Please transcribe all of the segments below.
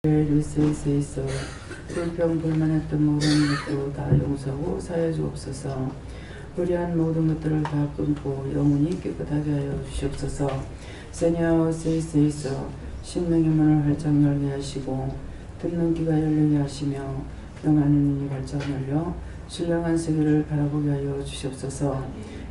일세에서 불평불만했던 모든 것도 다 용서하고 사해 주옵소서. 불의한 모든 것들을 다 끊고 영원히 깨끗하게 하여 주시옵소서. 세뇨 세이세이서 심령의 문을 활짝 열게 하시고 듣는 귀가 열리게 하시며 영하는 눈이 활짝 열려 신령한 세계를 바라보게 하여 주시옵소서.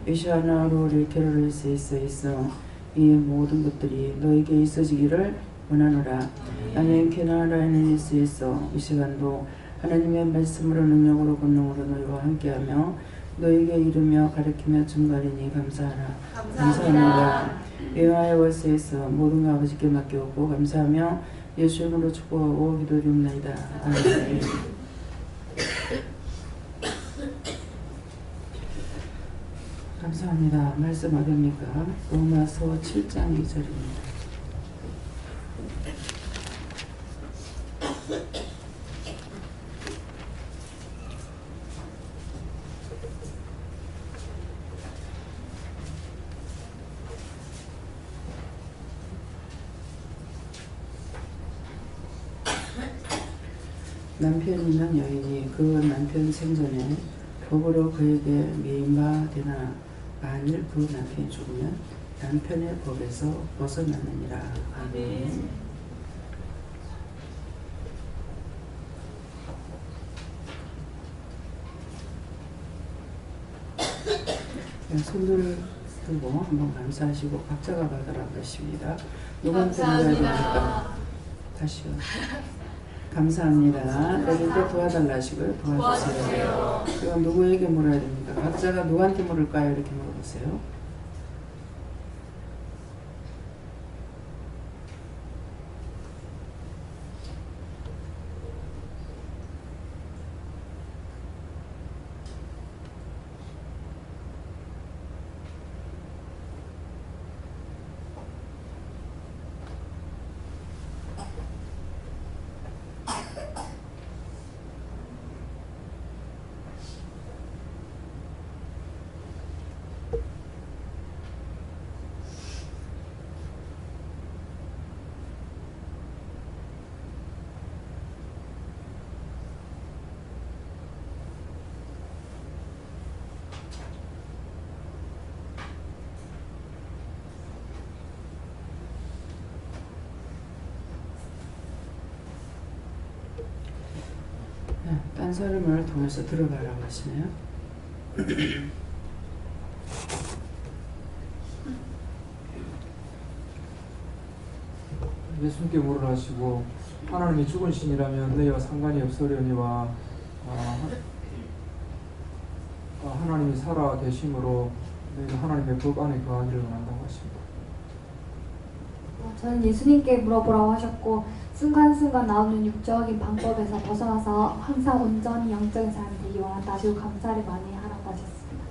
이샤나로 리케르리세이세이서 이 모든 것들이 너에게 있어지기를 원하노라. 나는 케나라에니스에서 이 시간도 하나님의 말씀으로 능력으로 권능으로 너희와 함께하며 너에게 이르며 가르치며 증거하리니 감사하라. 감사합니다. 여호와의 월세에서 모든 것 아버지께 맡겨오고 감사하며 예수 이름으로 축복하고 기도드립니다. 아멘. 감사합니다. 말씀 어딥니까? 로마서 7장 2절입니다. 남편이 있는 여인이 그 남편 생전에 법으로 그에게 미인바 되나 만일 그 남편이 죽으면 남편의 법에서 벗어나느니라. 아멘. 손을 들고 한번 감사하시고 각자가 받으라고 하십니다. 누구한테 물어야 됩니까? 다시요. 감사합니다. 내일도 도와달라 하시고요. 도와주세요. 이건 누구에게 물어야 됩니까? 각자가 누구한테 물을까요? 이렇게 물어보세요. 딴 사람을 통해서 들어가라고 하시네요. 예수님께 물으라 하시고 하나님이 죽은 신이라면 너희와 상관이 없으려니와 하나님이 살아 계심으로 너희는 하나님의 법 안에 거하기를 원한다고 하십니다. 저는 예수님께 물어보라고 하셨고 순간순간 나오는 육적인 방법에서 벗어나서 항상 온전히 영적인 사람이 되기 원한다. 그리고 감사를 많이 하라고 하셨습니다.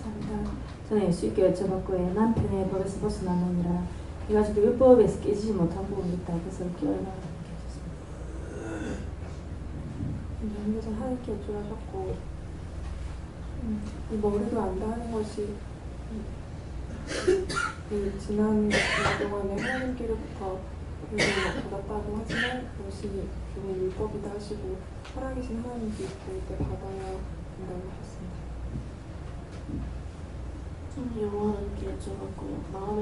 감사합니다. 저는 예수님께 여쭤봤고 남편의 법에서 벗어나느니라. 이가 지금 율법에서 깨지지 못한 부분이 있다. 그래서 깨어나라고 하셨습니다. 여기서 하나님께 여쭤하셨고 이 머리로 안다는 것이 지난 동안에 하나님께로부터 은혜를 받았다고 하지만 그것이 결국 율법이다 하시고 살아계신 하나님께 있을 때 받아야 된다고 하셨습니다. 저는 영원하게 여쭤봤고요. 마음의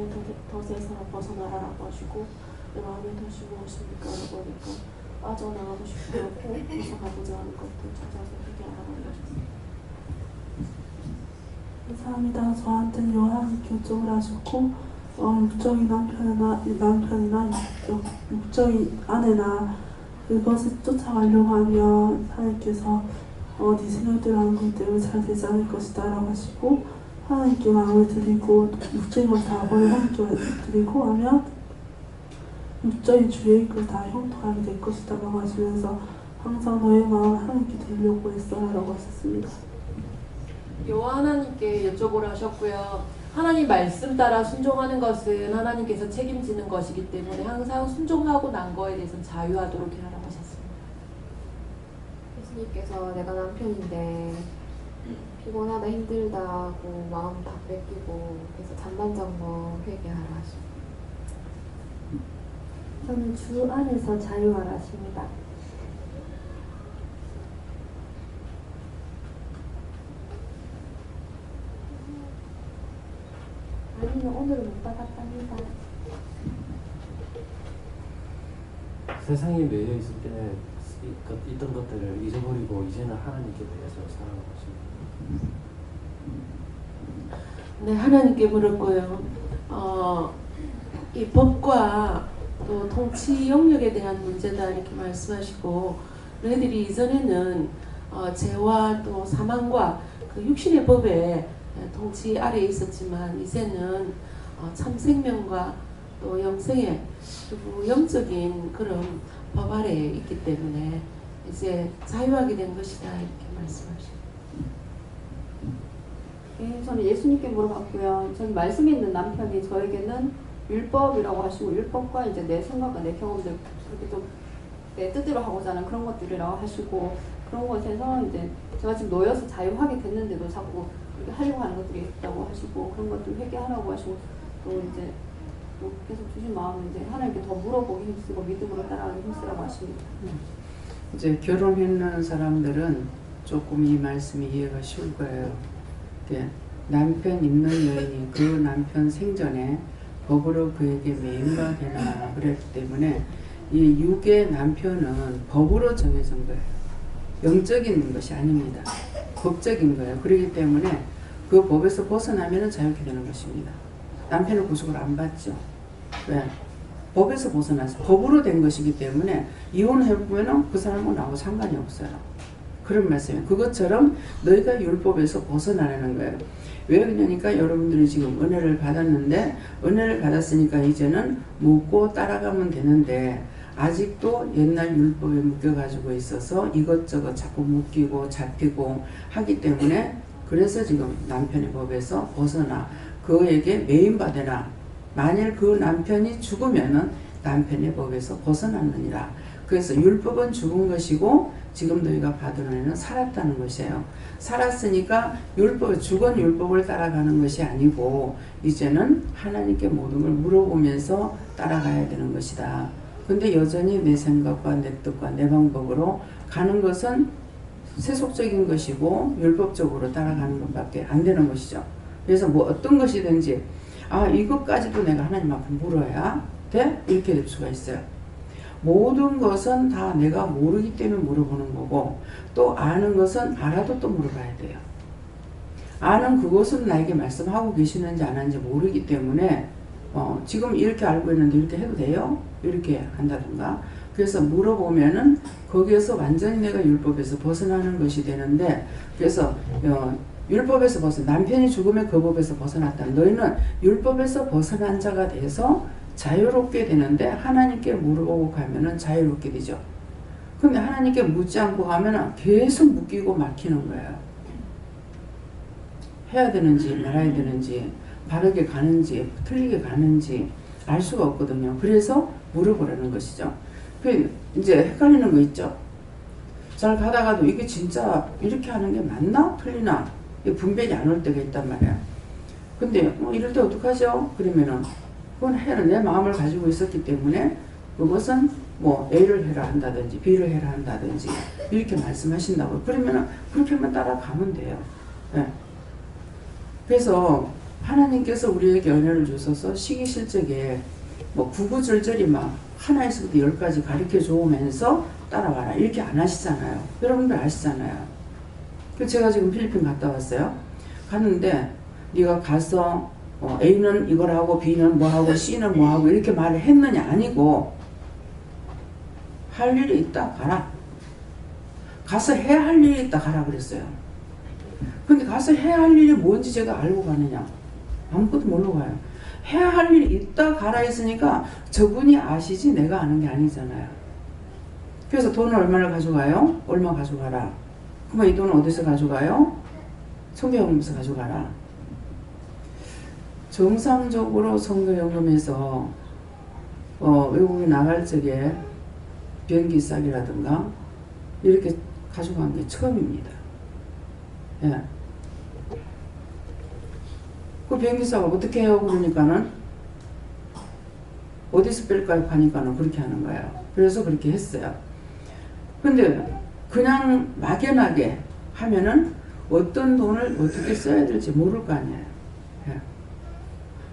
덫에서 벗어나라고 하시고 내 마음의 덫이 무엇입니까? 라고 하니까 빠져나가고 싶어 하고 벗어나고자 하는 것들 찾아서 해결하라고 하셨습니다. 감사합니다. 저한테는 요한님께 요청을 하셨고 육적인 남편이나 육적인 아내나 그것을 쫓아가려고 하면 하나님께서 네 생각대로 하는 것 때문에 잘 되지 않을 것이다 라고 하시고 하나님께 마음을 드리고 육적인 걸 다 버리고 하나님께 드리고 하면 육적인 주의 걸 다 형통하게 될 것이다 라고 하시면서 항상 너의 마음을 하나님께 드리려고 했어라 라고 하셨습니다. 여호와 하나님께 여쭤보라 하셨고요. 하나님 말씀 따라 순종하는 것은 하나님께서 책임지는 것이기 때문에 항상 순종하고 난 거에 대해서는 자유하도록 해라고 하셨습니다. 예수님께서 내가 남편인데 피곤하다 힘들다고 마음 다 뺏기고 그래서 잔반장거 회개하라 하십니다. 저는 주 안에서 자유하라십니다. 아니면 오늘은 못 받았답니다. 세상에 매여 있을 때 있던 것들을 잊어버리고 이제는 하나님께 대해서 살아가십니다. 네, 하나님께 물었고요. 이 법과 또 통치 영역에 대한 문제다 이렇게 말씀하시고, 너희들이 이전에는 죄와 또 사망과 그 육신의 법에 통치 아래에 있었지만 이제는 참 생명과 또 영생의 그리고 영적인 그런 법 아래에 있기 때문에 이제 자유하게 된 것이다 이렇게 말씀하시고. 예, 저는 예수님께 물어봤고요. 전 말씀이 있는 남편이 저에게는 율법이라고 하시고, 율법과 이제 내 생각과 내 경험들 그렇게 좀 내 뜻대로 하고자 하는 그런 것들이라고 하시고, 그런 것에서 이제 제가 지금 놓여서 자유하게 됐는데도 자꾸 그렇게 하려고 하는 것들이 있다고 하시고, 그런 것들 회개하라고 하시고, 또 이제 또 계속 주신 마음은 이제 하나님께 더 물어보기 힘쓰고 믿음으로 따라가기 힘쓰라고 하십니다. 이제 결혼했는 사람들은 조금 이 말씀이 이해가 쉬울 거예요. 남편 있는 여인이 그 남편 생전에 법으로 그에게 매인가 되나 그랬기 때문에 이 육의 남편은 법으로 정해진 거예요. 영적인 것이 아닙니다. 법적인 거예요. 그렇기 때문에 그 법에서 벗어나면 자유케 되는 것입니다. 남편은 구속을 안 받죠. 왜? 법에서 벗어나서 법으로 된 것이기 때문에 이혼해보면 그 사람은 나하고 상관이 없어요. 그런 말씀이에요. 그것처럼 너희가 율법에서 벗어나라는 거예요. 왜 그러냐니까 여러분들이 지금 은혜를 받았는데, 은혜를 받았으니까 이제는 묻고 따라가면 되는데 아직도 옛날 율법에 묶여가지고 있어서 이것저것 자꾸 묶이고 잡히고 하기 때문에, 그래서 지금 남편의 법에서 벗어나 그에게 매인받으라. 만일 그 남편이 죽으면은 남편의 법에서 벗어났느니라. 그래서 율법은 죽은 것이고 지금 너희가 받은 은혜는 살았다는 것이에요. 살았으니까 죽은 율법을 따라가는 것이 아니고 이제는 하나님께 모든 걸 물어보면서 따라가야 되는 것이다. 근데 여전히 내 생각과 내 뜻과 내 방법으로 가는 것은 세속적인 것이고 율법적으로 따라가는 것밖에 안 되는 것이죠. 그래서 뭐 어떤 것이든지 이것까지도 내가 하나님 앞에 물어야 돼? 이렇게 될 수가 있어요. 모든 것은 다 내가 모르기 때문에 물어보는 거고, 또 아는 것은 알아도 또 물어봐야 돼요. 아는 그것은 나에게 말씀하고 계시는지 안 하는지 모르기 때문에 지금 이렇게 알고 있는데 이렇게 해도 돼요? 이렇게 한다든가. 그래서 물어보면은 거기에서 완전히 내가 율법에서 벗어나는 것이 되는데, 그래서 율법에서 남편이 죽으면 그 법에서 벗어났다. 너희는 율법에서 벗어난 자가 돼서 자유롭게 되는데 하나님께 물어보고 가면은 자유롭게 되죠. 근데 하나님께 묻지 않고 가면은 계속 묶이고 막히는 거예요. 해야 되는지 말아야 되는지 바르게 가는지 틀리게 가는지 알 수가 없거든요. 그래서 물어보라는 것이죠. 이제 헷갈리는 거 있죠. 잘 가다가도 이게 진짜 이렇게 하는 게 맞나 틀리나 분별이 안 올 때가 있단 말이야. 근데 이럴 때 어떡하죠? 그러면은 그건 내 마음을 가지고 있었기 때문에 그것은 A를 해라 한다든지 B를 해라 한다든지 이렇게 말씀하신다고. 그러면은 그렇게만 따라가면 돼요. 네. 그래서 하나님께서 우리에게 은혜를 주셔서 시기실적에 구구절절히 막 하나에서부터 10가지 가르쳐 주면서 따라와라 이렇게 안 하시잖아요. 여러분들 아시잖아요. 제가 지금 필리핀 갔다 왔어요. 갔는데 네가 가서 A는 이걸 하고 B는 뭐 하고 C는 뭐 하고 이렇게 말을 했느냐 아니고, 할 일이 있다 가라. 가서 해야 할 일이 있다 가라 그랬어요. 근데 가서 해야 할 일이 뭔지 제가 알고 가느냐? 아무것도 모르고 가요. 해야 할 일이 있다 가라 했으니까 저분이 아시지 내가 아는 게 아니잖아요. 그래서 돈을 얼마를 가져가요? 얼마 가져가라. 그러면 이 돈은 어디서 가져가요? 선교연금에서 가져가라. 정상적으로 선교연금에서 외국에 나갈 적에 비행기 싸기라든가 이렇게 가져간 게 처음입니다. 예. 그 비행기 싸고 어떻게 해요? 그러니까는 어디서 뺄까요? 하니까는 그렇게 하는 거예요. 그래서 그렇게 했어요. 근데 그냥 막연하게 하면은 어떤 돈을 어떻게 써야 될지 모를 거 아니에요. 예.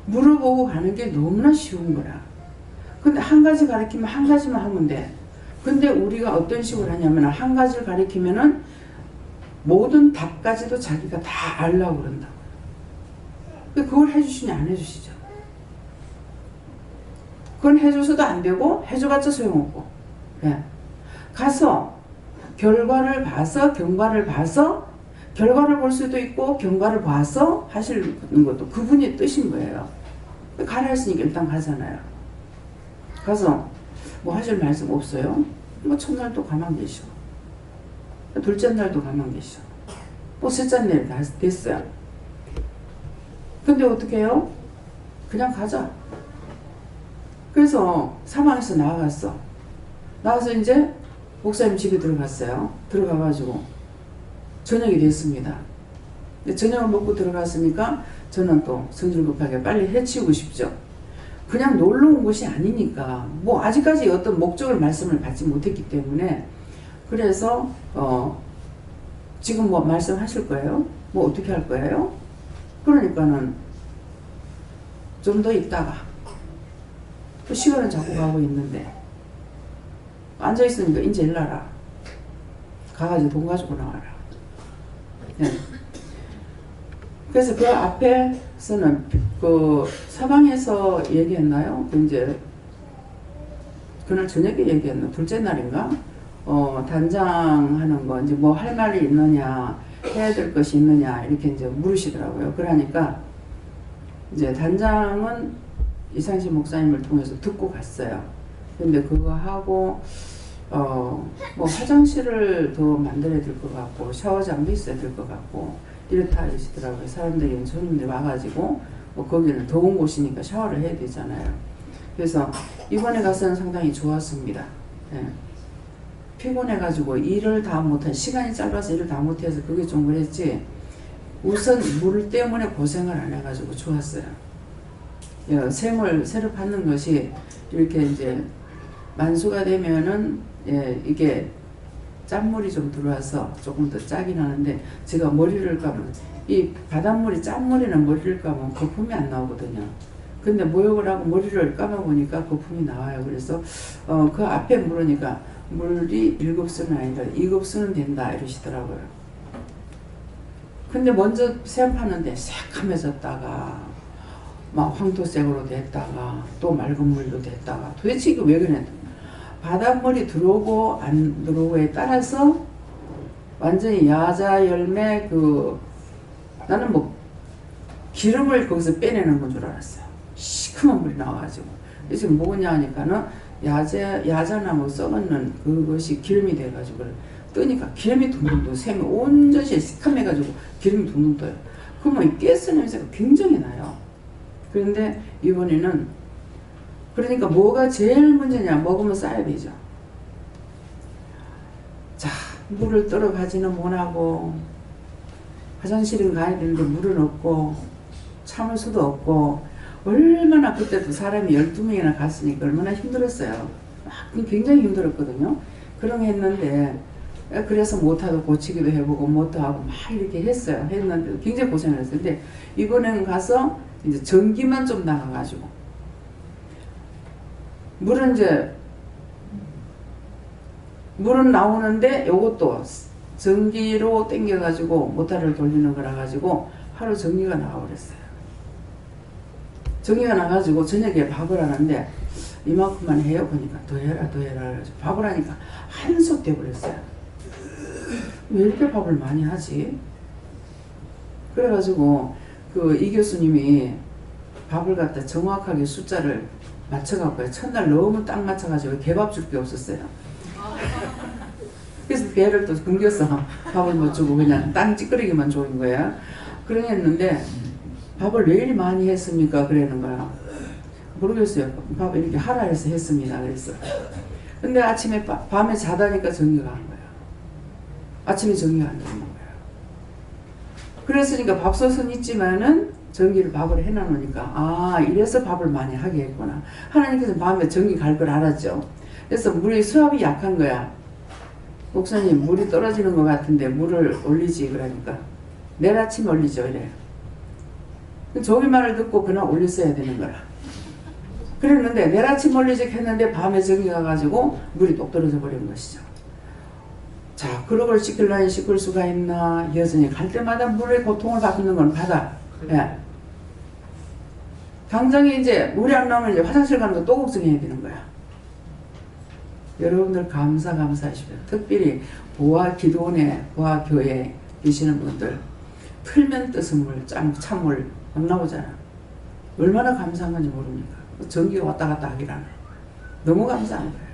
물어보고 가는 게 너무나 쉬운 거라. 근데 한 가지 가르치면 한 가지만 하면 돼. 근데 우리가 어떤 식으로 하냐면 한 가지를 가르치면은 모든 답까지도 자기가 다 알려고 그런다고. 그걸 해주시냐 안 해주시죠. 그건 해줘서도 안 되고 해줘봤자 소용없고. 예. 가서 결과를 봐서 경과를 봐서 결과를 볼 수도 있고 경과를 봐서 하시는 것도 그분이 뜻인 거예요. 가라 했으니까 일단 가잖아요. 가서 뭐 하실 말씀 없어요. 뭐 첫날도 가만 계셔. 둘째 날도 가만 계셔. 뭐 셋째 날이 다 됐어요. 근데 어떻게 해요? 그냥 가자. 그래서 사방에서 나와갔어. 나와서 이제 목사님 집에 들어갔어요. 들어가가지고 저녁이 됐습니다. 근데 저녁을 먹고 들어갔으니까 저는 또 성질급하게 빨리 해치우고 싶죠. 그냥 놀러 온 곳이 아니니까 뭐 아직까지 어떤 목적을 말씀을 받지 못했기 때문에 그래서 지금 뭐 말씀하실 거예요? 뭐 어떻게 할 거예요? 그러니까는 좀 더 있다가 또 시간은 자꾸 가고 있는데 앉아있으니까 이제 일나라 가가지고 돈 가지고 나와라. 네. 그래서 그 앞에서는 그 사방에서 얘기했나요? 그 이제 그날 저녁에 얘기했나? 둘째 날인가? 단장하는 거 이제 뭐 할 말이 있느냐, 해야 될 것이 있느냐 이렇게 이제 물으시더라고요. 그러니까 이제 단장은 이상식 목사님을 통해서 듣고 갔어요. 근데 그거 하고 뭐 화장실을 더 만들어야 될 것 같고 샤워장도 있어야 될 것 같고 이렇다 하시더라고요. 사람들이 손님들이 와가지고 뭐 거기는 더운 곳이니까 샤워를 해야 되잖아요. 그래서 이번에 가서는 상당히 좋았습니다. 예. 피곤해가지고 일을 다 못한 시간이 짧아서 일을 다 못해서 그게 좀 그랬지 우선 물 때문에 고생을 안 해가지고 좋았어요. 예, 샘을 새로 받는 것이 이렇게 이제 만수가 되면은 예, 이게 짠물이 좀 들어와서 조금 더 짜긴 하는데 제가 머리를 감으면 이 바닷물이 짠물이나 머리를 감으면 거품이 안 나오거든요. 근데 모욕을 하고 머리를 감아보니까 거품이 나와요. 그래서 그 앞에 물으니까 물이 1급수는 아니라 2급수는 된다 이러시더라고요. 근데 먼저 샘파는데 새카매졌다가 막 황토색으로 됐다가 또 맑은 물로 됐다가 도대체 이거 왜 그랬나? 바닷물이 들어오고 안 들어오고에 따라서 완전히 야자 열매 나는 뭐 기름을 거기서 빼내는 건 줄 알았어요. 시큼한 물이 나와가지고. 그래서 뭐냐 하니까는 야자나무 썩었는 그것이 기름이 돼가지고 뜨니까 기름이 둥둥 떠요. 샘이 온전히 시큼해가지고 기름이 둥둥 떠요. 그러면 가스 냄새가 굉장히 나요. 그런데 이번에는 그러니까 뭐가 제일 문제냐? 먹으면 싸야 되죠. 자, 물을 떨어가지는 못하고 화장실은 가야 되는데 물은 없고 참을 수도 없고 얼마나 그때도 사람이 12명이나 갔으니까 얼마나 힘들었어요. 굉장히 힘들었거든요. 그런 거 했는데 그래서 못하도 고치기도 해보고 못하고 막 이렇게 했어요. 했는데 굉장히 고생을 했어요. 근데 이번엔 가서 이제 전기만 좀 나가가지고 물은 나오는데 요것도 전기로 땡겨가지고 모터를 돌리는 거라 가지고 하루 전기가 나와버렸어요. 전기가 나가지고 저녁에 밥을 하는데 이만큼만 해요. 그러니까 더 해라 해가지고 밥을 하니까 한솥 돼버렸어요. 왜 이렇게 밥을 많이 하지? 그래가지고 이 교수님이 밥을 갖다 정확하게 숫자를 맞춰갖고요. 첫날 너무 딱 맞춰가지고 개밥 줄 게 없었어요. 그래서 배를 또 굶겨서 밥을 못 주고 그냥 땅 찌끄러기만 주는 거야. 그랬는데 밥을 왜 이리 많이 했습니까? 그러는 거야. 모르겠어요. 밥 이렇게 하라 해서 했습니다. 그랬어. 근데 아침에 밤에 자다니까 전기가 안 거야. 아침에 전기가 안 되는 거야. 그랬으니까 밥솥은 있지만은 전기를 밥을 해놔놓으니까 아 이래서 밥을 많이 하게 했구나. 하나님께서 밤에 전기 갈 걸 알았죠. 그래서 물이 수압이 약한 거야. 목사님 물이 떨어지는 것 같은데 물을 올리지 그러니까 내일 아침 올리죠 이래. 저기 말을 듣고 그날 올렸어야 되는 거라. 그랬는데 내일 아침 올리지 했는데 밤에 전기 가가지고 물이 똑 떨어져 버린 것이죠. 자 그러걸 씻길라니 씻을 수가 있나. 여전히 갈 때마다 물의 고통을 받는 건 받아. 예. 당장에 이제 물이 안 나오면 이제 화장실 가는 거 또 걱정해야 되는 거야. 여러분들 감사하십시오. 특별히 보아 기도원에 보아 교회에 계시는 분들 틀면 뜨는 물, 찬물 안 나오잖아. 얼마나 감사한 건지 모릅니까? 전기가 왔다 갔다 하기라네. 너무 감사한 거예요.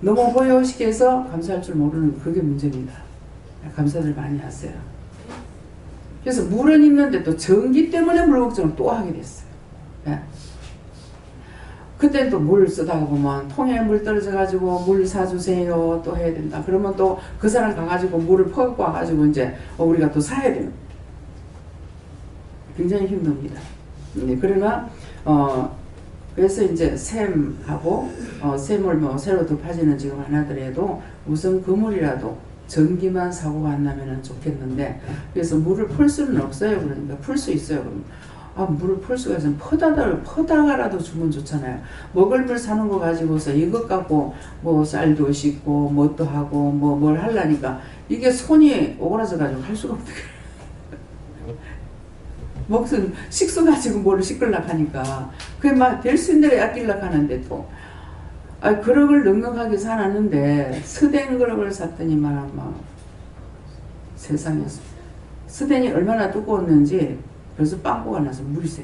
너무 호요시켜서 감사할 줄 모르는 그게 문제입니다. 감사들 많이 하세요. 그래서 물은 있는데 또 전기 때문에 물 걱정을 또 하게 됐어요. 예. 그때는 또 물 쓰다가 보면 통에 물 떨어져가지고 물 사주세요 또 해야 된다. 그러면 또 그 사람 가가지고 물을 퍼갖고 와가지고 이제 우리가 또 사야 되는. 굉장히 힘듭니다. 그러나 그래서 이제 샘하고 샘을 뭐 새로 덮어지는 지금 안 하더라도 우선 그물이라도 전기만 사고가 안 나면 좋겠는데 그래서 물을 풀 수는 없어요. 그러니까 풀 수 있어요. 그럼 물을 풀 수가 있으면 퍼다가라도 주면 좋잖아요. 먹을 물 사는 거 가지고서 이것 갖고 뭐 쌀도 씻고 뭣도 하고 뭐 뭘 하려니까 이게 손이 오그라져 가지고 할 수가 없는 거예요. 목숨 식수 가지고 뭐를 씻으려고 하니까 그게 막 될 수 있는 대로 아끼려고 하는데 또 그릇을 넉넉하게 사놨는데 스덴 그릇을 샀더니만 막 세상에 스덴이 얼마나 두꺼웠는지 벌써 빵꾸가 나서 물이 새.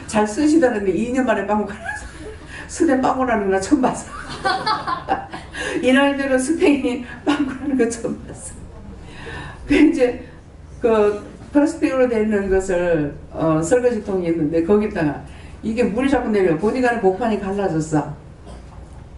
잘 쓰시다는데 2년 만에 빵꾸가 나서 스덴 빵꾸 나는 거 처음 봤어. 이날대로 스덴이 빵꾸 나는 거 처음 봤어. 그 이제 플라스틱으로 되어 있는 것을 설거지통이 있는데 거기다가 이게 물이 자꾸 내려 보니까 복판이 갈라졌어.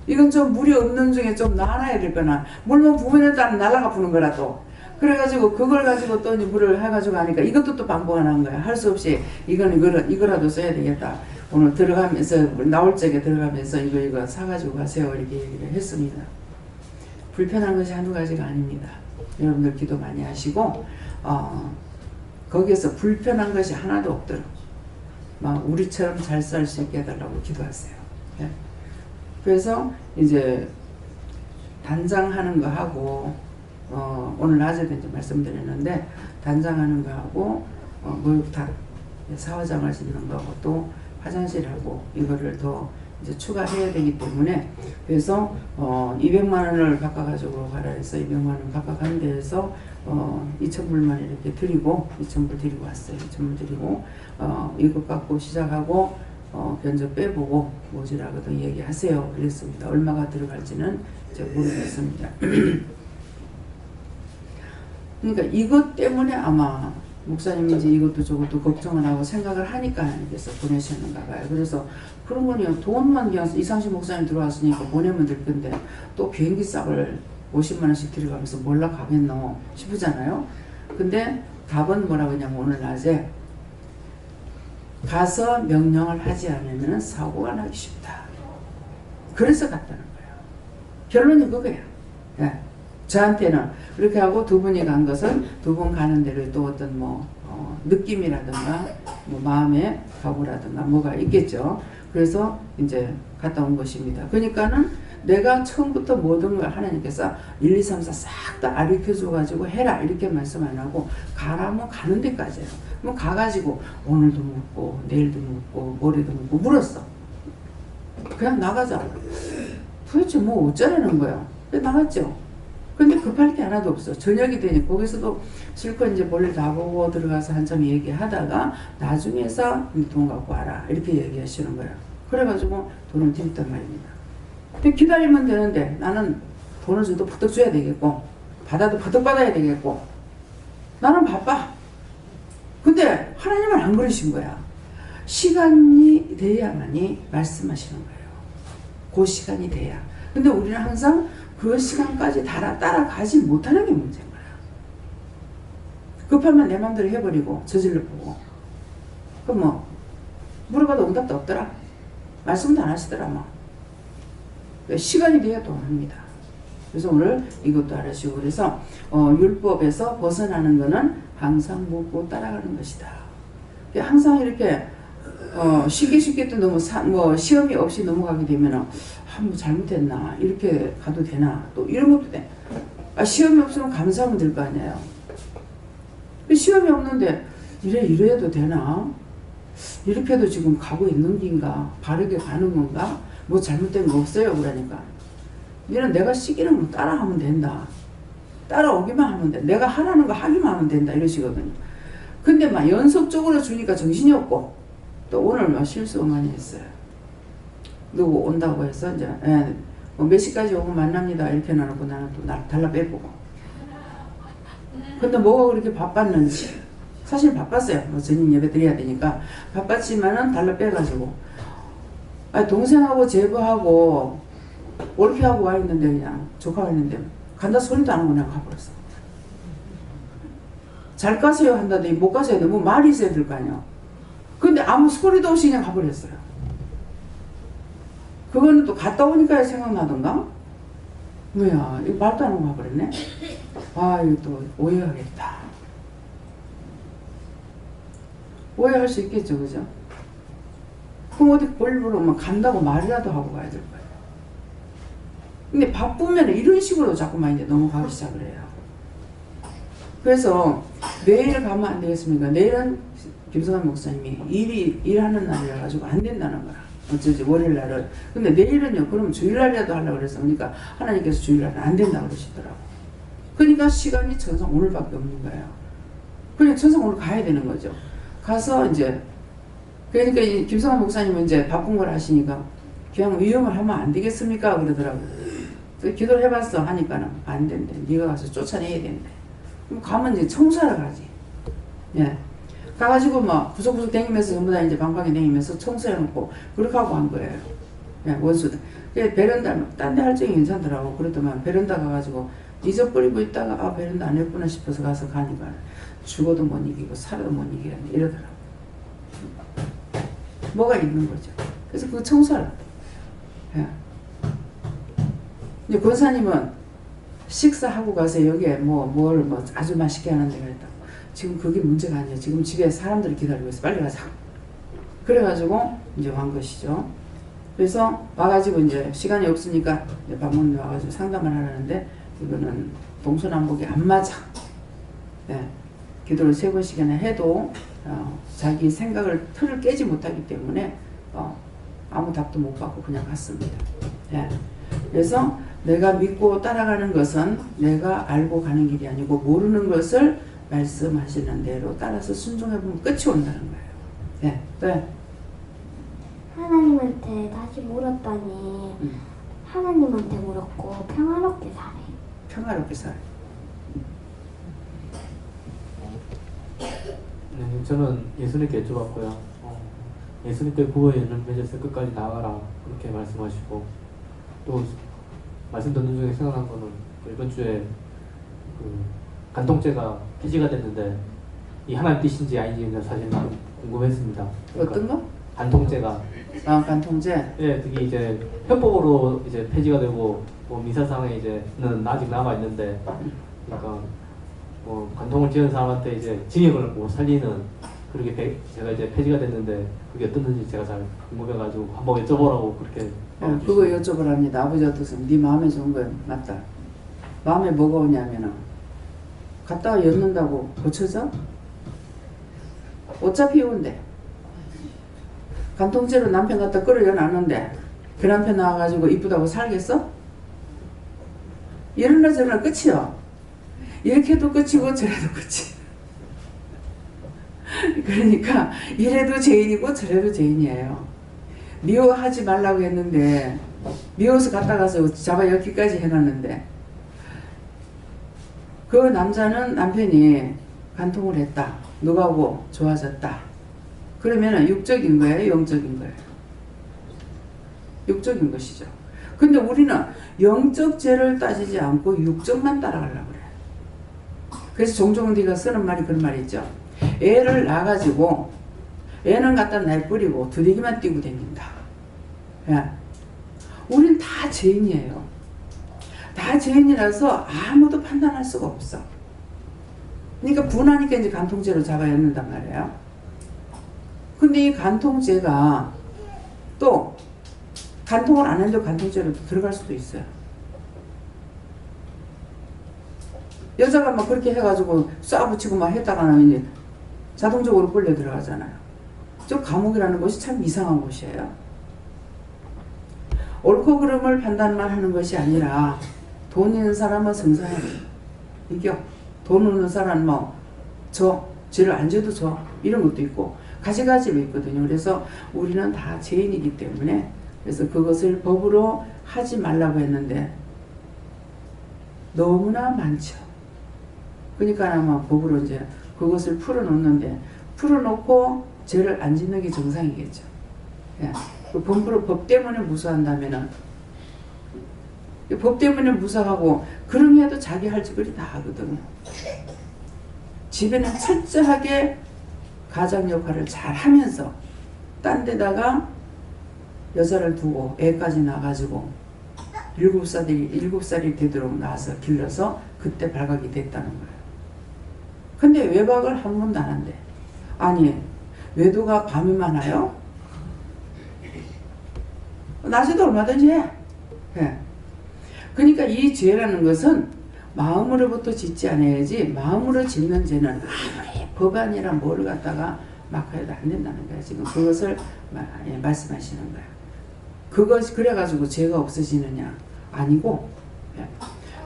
이건 좀 물이 없는 중에 좀 놔놔야 될 거나 물만 부으면 일단 날아가 부는 거라도 그래가지고 그걸 가지고 또 물을 해가지고 하니까 이것도 또 방법이 난 거야. 할 수 없이 이거라도 써야 되겠다. 오늘 들어가면서 나올 적에 들어가면서 이거 사가지고 가세요 이렇게 얘기를 했습니다. 불편한 것이 한두 가지가 아닙니다. 여러분들 기도 많이 하시고 거기에서 불편한 것이 하나도 없도록 막 우리처럼 잘 살 수 있게 해달라고 기도하세요. 네? 그래서 이제 단장하는 거 하고 오늘 낮에도 이제 말씀드렸는데 단장하는 거 하고 목욕탕 샤워장을 짓는 거하고 또 화장실하고 이거를 더 이제 추가해야 되기 때문에 그래서 200만 원을 바꿔가지고 가라 해서 200만 원 바꿔간 데에서 2,000불만 이렇게 드리고 2,000불 드리고 왔어요. 2,000불 드리고 이것 갖고 시작하고 견적 빼보고 뭐지라고도 얘기하세요. 그랬습니다. 얼마가 들어갈지는 이제 모르겠습니다. 그러니까 이것 때문에 아마 목사님이 이제 이것도 저것도 걱정을 하고 생각을 하니까 하나님께서 보내시는가 봐요. 그래서 그런 거는 돈만 그냥 이상식 목사님 들어왔으니까 보내면 될 건데 또 비행기 값을 50만 원씩 들어가면서 몰라 가겠노 싶으잖아요. 근데 답은 뭐라고 하냐면 오늘 낮에 가서 명령을 하지 않으면 사고가 나기 쉽다. 그래서 갔다는 거예요. 결론이 그거야. 네. 저한테는 그렇게 하고 두 분이 간 것은 두 분 가는 데를 또 어떤 느낌이라든가 마음의 각오라든가 뭐가 있겠죠. 그래서 이제 갔다 온 것입니다. 그러니까는 내가 처음부터 모든 걸 하나님께서 1, 2, 3, 4 싹 다 가르쳐줘 가지고 해라 이렇게 말씀 안 하고 가라면 가는 데까지예요. 그럼 가가지고 오늘도 묻고 내일도 묻고 모레도 묻고 물었어. 그냥 나가자. 도대체 뭐 어쩌라는 거야. 나갔죠. 근데 급할 게 하나도 없어. 저녁이 되니 거기서도 실컷 이제 볼일 다 보고 들어가서 한참 얘기하다가 나중에서 돈 갖고 와라 이렇게 얘기하시는 거야. 그래가지고 돈을 드렸단 말입니다. 근데 기다리면 되는데 나는 돈을 줘도 퍼뜩 줘야 되겠고 받아도 퍼뜩 받아야 되겠고 나는 바빠. 근데 하나님은 안 그러신 거야. 시간이 돼야만이 말씀하시는 거예요. 그 시간이 돼야. 근데 우리는 항상 그 시간까지 따라가지 못하는 게 문제인 거야. 급하면 내 맘대로 해버리고 저질러 보고. 그럼 뭐 물어봐도 응답도 없더라. 말씀도 안 하시더라 뭐. 시간이 돼야 또 합니다. 그래서 오늘 이것도 알으시고 그래서 율법에서 벗어나는 것은 항상 묻고 따라가는 것이다. 항상 이렇게 쉽게 또 너무 뭐 시험이 없이 넘어가게 되면 뭐 잘못했나 이렇게 가도 되나 또 이런 것도 돼. 시험이 없으면 감사하면 될 거 아니에요. 시험이 없는데 이래도 되나? 이렇게 해도 지금 가고 있는 긴가? 바르게 가는 건가? 뭐 잘못된 거 없어요 그러니까. 얘는 내가 시기는 뭐 따라하면 된다. 따라오기만 하면 돼. 내가 하라는 거 하기만 하면 된다 이러시거든요. 근데 막 연속적으로 주니까 정신이 없고 또 오늘 막 실수 많이 했어요. 누구 온다고 해서 이제 뭐 몇 시까지 오고 만납니다 이렇게 해놓고 나는 또 달라 빼보고. 근데 뭐가 그렇게 바빴는지 사실 바빴어요. 뭐 전인 예배 드려야 되니까 바빴지만은 달라 빼가지고 동생하고 제부하고 올케하고 와 있는데 그냥 조카가 있는데 간다 소리도 안 하고 그냥 가버렸어. 잘 가세요 한다더니 못 가세요. 뭐 말이 있어야 될 거 아니야. 근데 아무 소리도 없이 그냥 가버렸어요. 그거는 또 갔다 오니까 생각나던가? 뭐야 이거 말도 안 하고 가버렸네. 이거 또 오해하겠다. 오해할 수 있겠죠 그죠? 그럼 어디 볼일보러 오면 간다고 말이라도 하고 가야 될 거예요. 근데 바쁘면 이런 식으로 자꾸만 이제 넘어가기 시작을 해요. 그래서 내일 가면 안 되겠습니까? 내일은 김성환 목사님이 일하는 날이라 가지고 안 된다는 거야. 어쩌지 월요일 날은. 근데 내일은요. 그럼 주일날이라도 하려고 그래서 그러니까 하나님께서 주일날은 안 된다고 그러시더라고. 그러니까 시간이 천상 오늘밖에 없는 거예요. 그러니까 천상 오늘 가야 되는 거죠. 가서 이제 그러니까 이 김성환 목사님은 이제 바쁜 걸 하시니까 그냥 위험을 하면 안 되겠습니까? 그러더라고요. 기도를 해봤어 하니까는 안 된대. 네가 가서 쫓아내야 된대. 그럼 가면 이제 청소하러 가지. 예. 가가지고 막 구석구석 다니면서 전부 다 이제 방방에 다니면서 청소해놓고 그렇게 하고 한 거예요. 예, 원수들. 베란다 딴 데 할 적이 괜찮더라고. 그랬더만 베란다 가가지고 잊어버리고 있다가 베란다 안 했구나 싶어서 가서 가니까 죽어도 못 이기고 살아도 못 이기겠네 이러더라고. 뭐가 있는 거죠. 그래서 그 청소를. 예. 이제 권사님은 식사하고 가서 여기에 뭘 아주 맛있게 하는 데가 있다고. 지금 그게 문제가 아니에요. 지금 집에 사람들이 기다리고 있어. 빨리 가자. 그래가지고 이제 간 것이죠. 그래서 와가지고 이제 시간이 없으니까 이제 방문에 와가지고 상담을 하려는데 이거는 동서남북이 안 맞아. 네. 기도를 3번씩이나 해도 자기 생각을 틀을 깨지 못하기 때문에 아무 답도 못 받고 그냥 갔습니다. 네. 그래서 내가 믿고 따라가는 것은 내가 알고 가는 길이 아니고 모르는 것을 말씀하시는 대로 따라서 순종해보면 끝이 온다는 거예요. 네. 네. 하나님한테 다시 물었더니 하나님한테 물었고 평화롭게 살해. 평화롭게 살해. 네, 저는 예수님께 여쭤봤고요. 예수님께 구원의 연을 맺어서 끝까지 나아가라 그렇게 말씀하시고 또 말씀 듣는 중에 생각난 거는 이번 주에 간통죄가 폐지가 됐는데 이 하나님 뜻인지 아닌지는 사실 궁금했습니다. 그러니까 어떤 거? 간통죄가. 간통죄. 예, 그게 이제 편법으로 이제 폐지가 되고 뭐 민사상에 이제는 아직 남아 있는데, 그러니까 뭐 간통을 지은 사람한테 이제 징역을 못 살리는 그렇게 제가 이제 폐지가 됐는데 그게 어떻는지 제가 잘 궁금해가지고 한번 여쭤보라고 그렇게. 그거 여쭤보랍니다. 아버지 어떠세요? 네 마음에 좋은 거예요. 맞다. 마음에 뭐가 오냐면은 갔다가 엮는다고 고쳐져? 어차피 온대. 간통죄로 남편 갖다 끌어여놨는데 그 남편 나와가지고 이쁘다고 살겠어? 이러나 저러나 끝이요. 이렇게 해도 끝이고 저래도 끝이. 그러니까 이래도 죄인이고 저래도 죄인이에요. 미워하지 말라고 했는데 미워서 갔다 가서 잡아 엮기까지 해놨는데 그 남자는 남편이 간통을 했다. 누가고 좋아졌다. 그러면 육적인 거예요? 영적인 거예요? 육적인 것이죠. 근데 우리는 영적 죄를 따지지 않고 육적만 따라가려고 그래. 그래서 종종 우리가 쓰는 말이 그런 말이 있죠. 애를 낳아가지고 애는 갖다 날 뿌리고 두들기만 띄고 다닌다. 야. 우린 다 죄인이에요. 다 죄인이라서 아무도 판단할 수가 없어. 그러니까 분하니까 이제 간통죄로 잡아야 한단 말이에요. 근데 이 간통죄가 또 간통을 안 해도 간통죄로 들어갈 수도 있어요. 여자가 막 그렇게 해가지고 쏴붙이고 막 했다가는 이제 자동적으로 끌려 들어가잖아요. 저 감옥이라는 곳이 참 이상한 곳이에요. 옳고 그름을 판단만 하는 것이 아니라 돈 있는 사람은 성사해 이겨. 돈 없는 사람은 뭐 죄를 안 져도 져. 이런 것도 있고 가지가지로 있거든요. 그래서 우리는 다 죄인이기 때문에 그래서 그것을 법으로 하지 말라고 했는데 너무나 많죠. 그러니까 아마 법으로 이제 그것을 풀어놓는데 풀어놓고 죄를 안 짓는 게 정상이겠죠. 예. 그 법 때문에 무서워한다면은 법 때문에 무서워하고 그런 해도 자기 할 짓거리 다 하거든요. 집에는 철저하게 가장 역할을 잘 하면서 딴 데다가 여자를 두고 애까지 낳아가지고 7살이 되도록 낳아서 길러서 그때 발각이 됐다는 거예요. 근데 외박을 한 번도 안 한대. 아니 외도가 밤에만 와요? 낮에도 얼마든지 해. 네. 그러니까 이 죄라는 것은 마음으로부터 짓지 않아야지 마음으로 짓는 죄는 아무리 법안이라 뭐를 갖다가 막 해도 안 된다는 거예요. 지금 그것을 말씀하시는 거예요. 그것이 그래가지고 죄가 없어지느냐? 아니고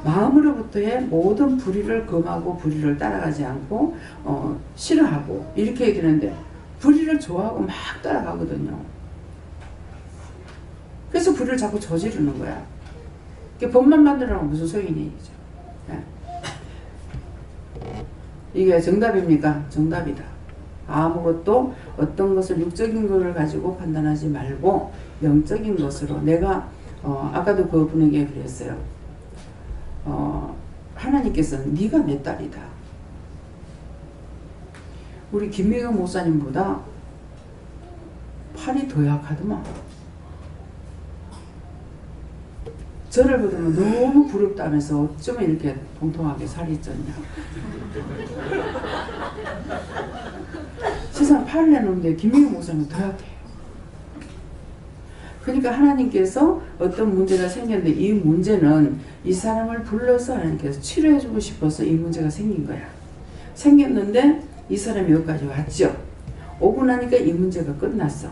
마음으로부터의 모든 불의를 금하고 불의를 따라가지 않고 싫어하고 이렇게 해야 되는데 불의를 좋아하고 막 따라가거든요. 그래서 불의를 자꾸 저지르는 거야. 법만 만들어놓고 무슨 소용이냐 이거죠. 이게 정답입니까? 정답이다. 아무것도 어떤 것을 육적인 것을 가지고 판단하지 말고 영적인 것으로 내가 아까도 그 분에게 그랬어요. 하나님께서는 네가 내 딸이다. 우리 김미경 목사님보다 팔이 더 약하더만. 저를 보면 너무 부럽다면서 어쩌면 이렇게 통통하게 살이 쪘냐. 세상 팔을 내놓는데 김미경 목사님은 더 약해요. 그러니까 하나님께서 어떤 문제가 생겼는데 이 문제는 이 사람을 불러서 하나님께서 치료해주고 싶어서 이 문제가 생긴 거야. 생겼는데 이 사람이 여기까지 왔죠. 오고 나니까 이 문제가 끝났어.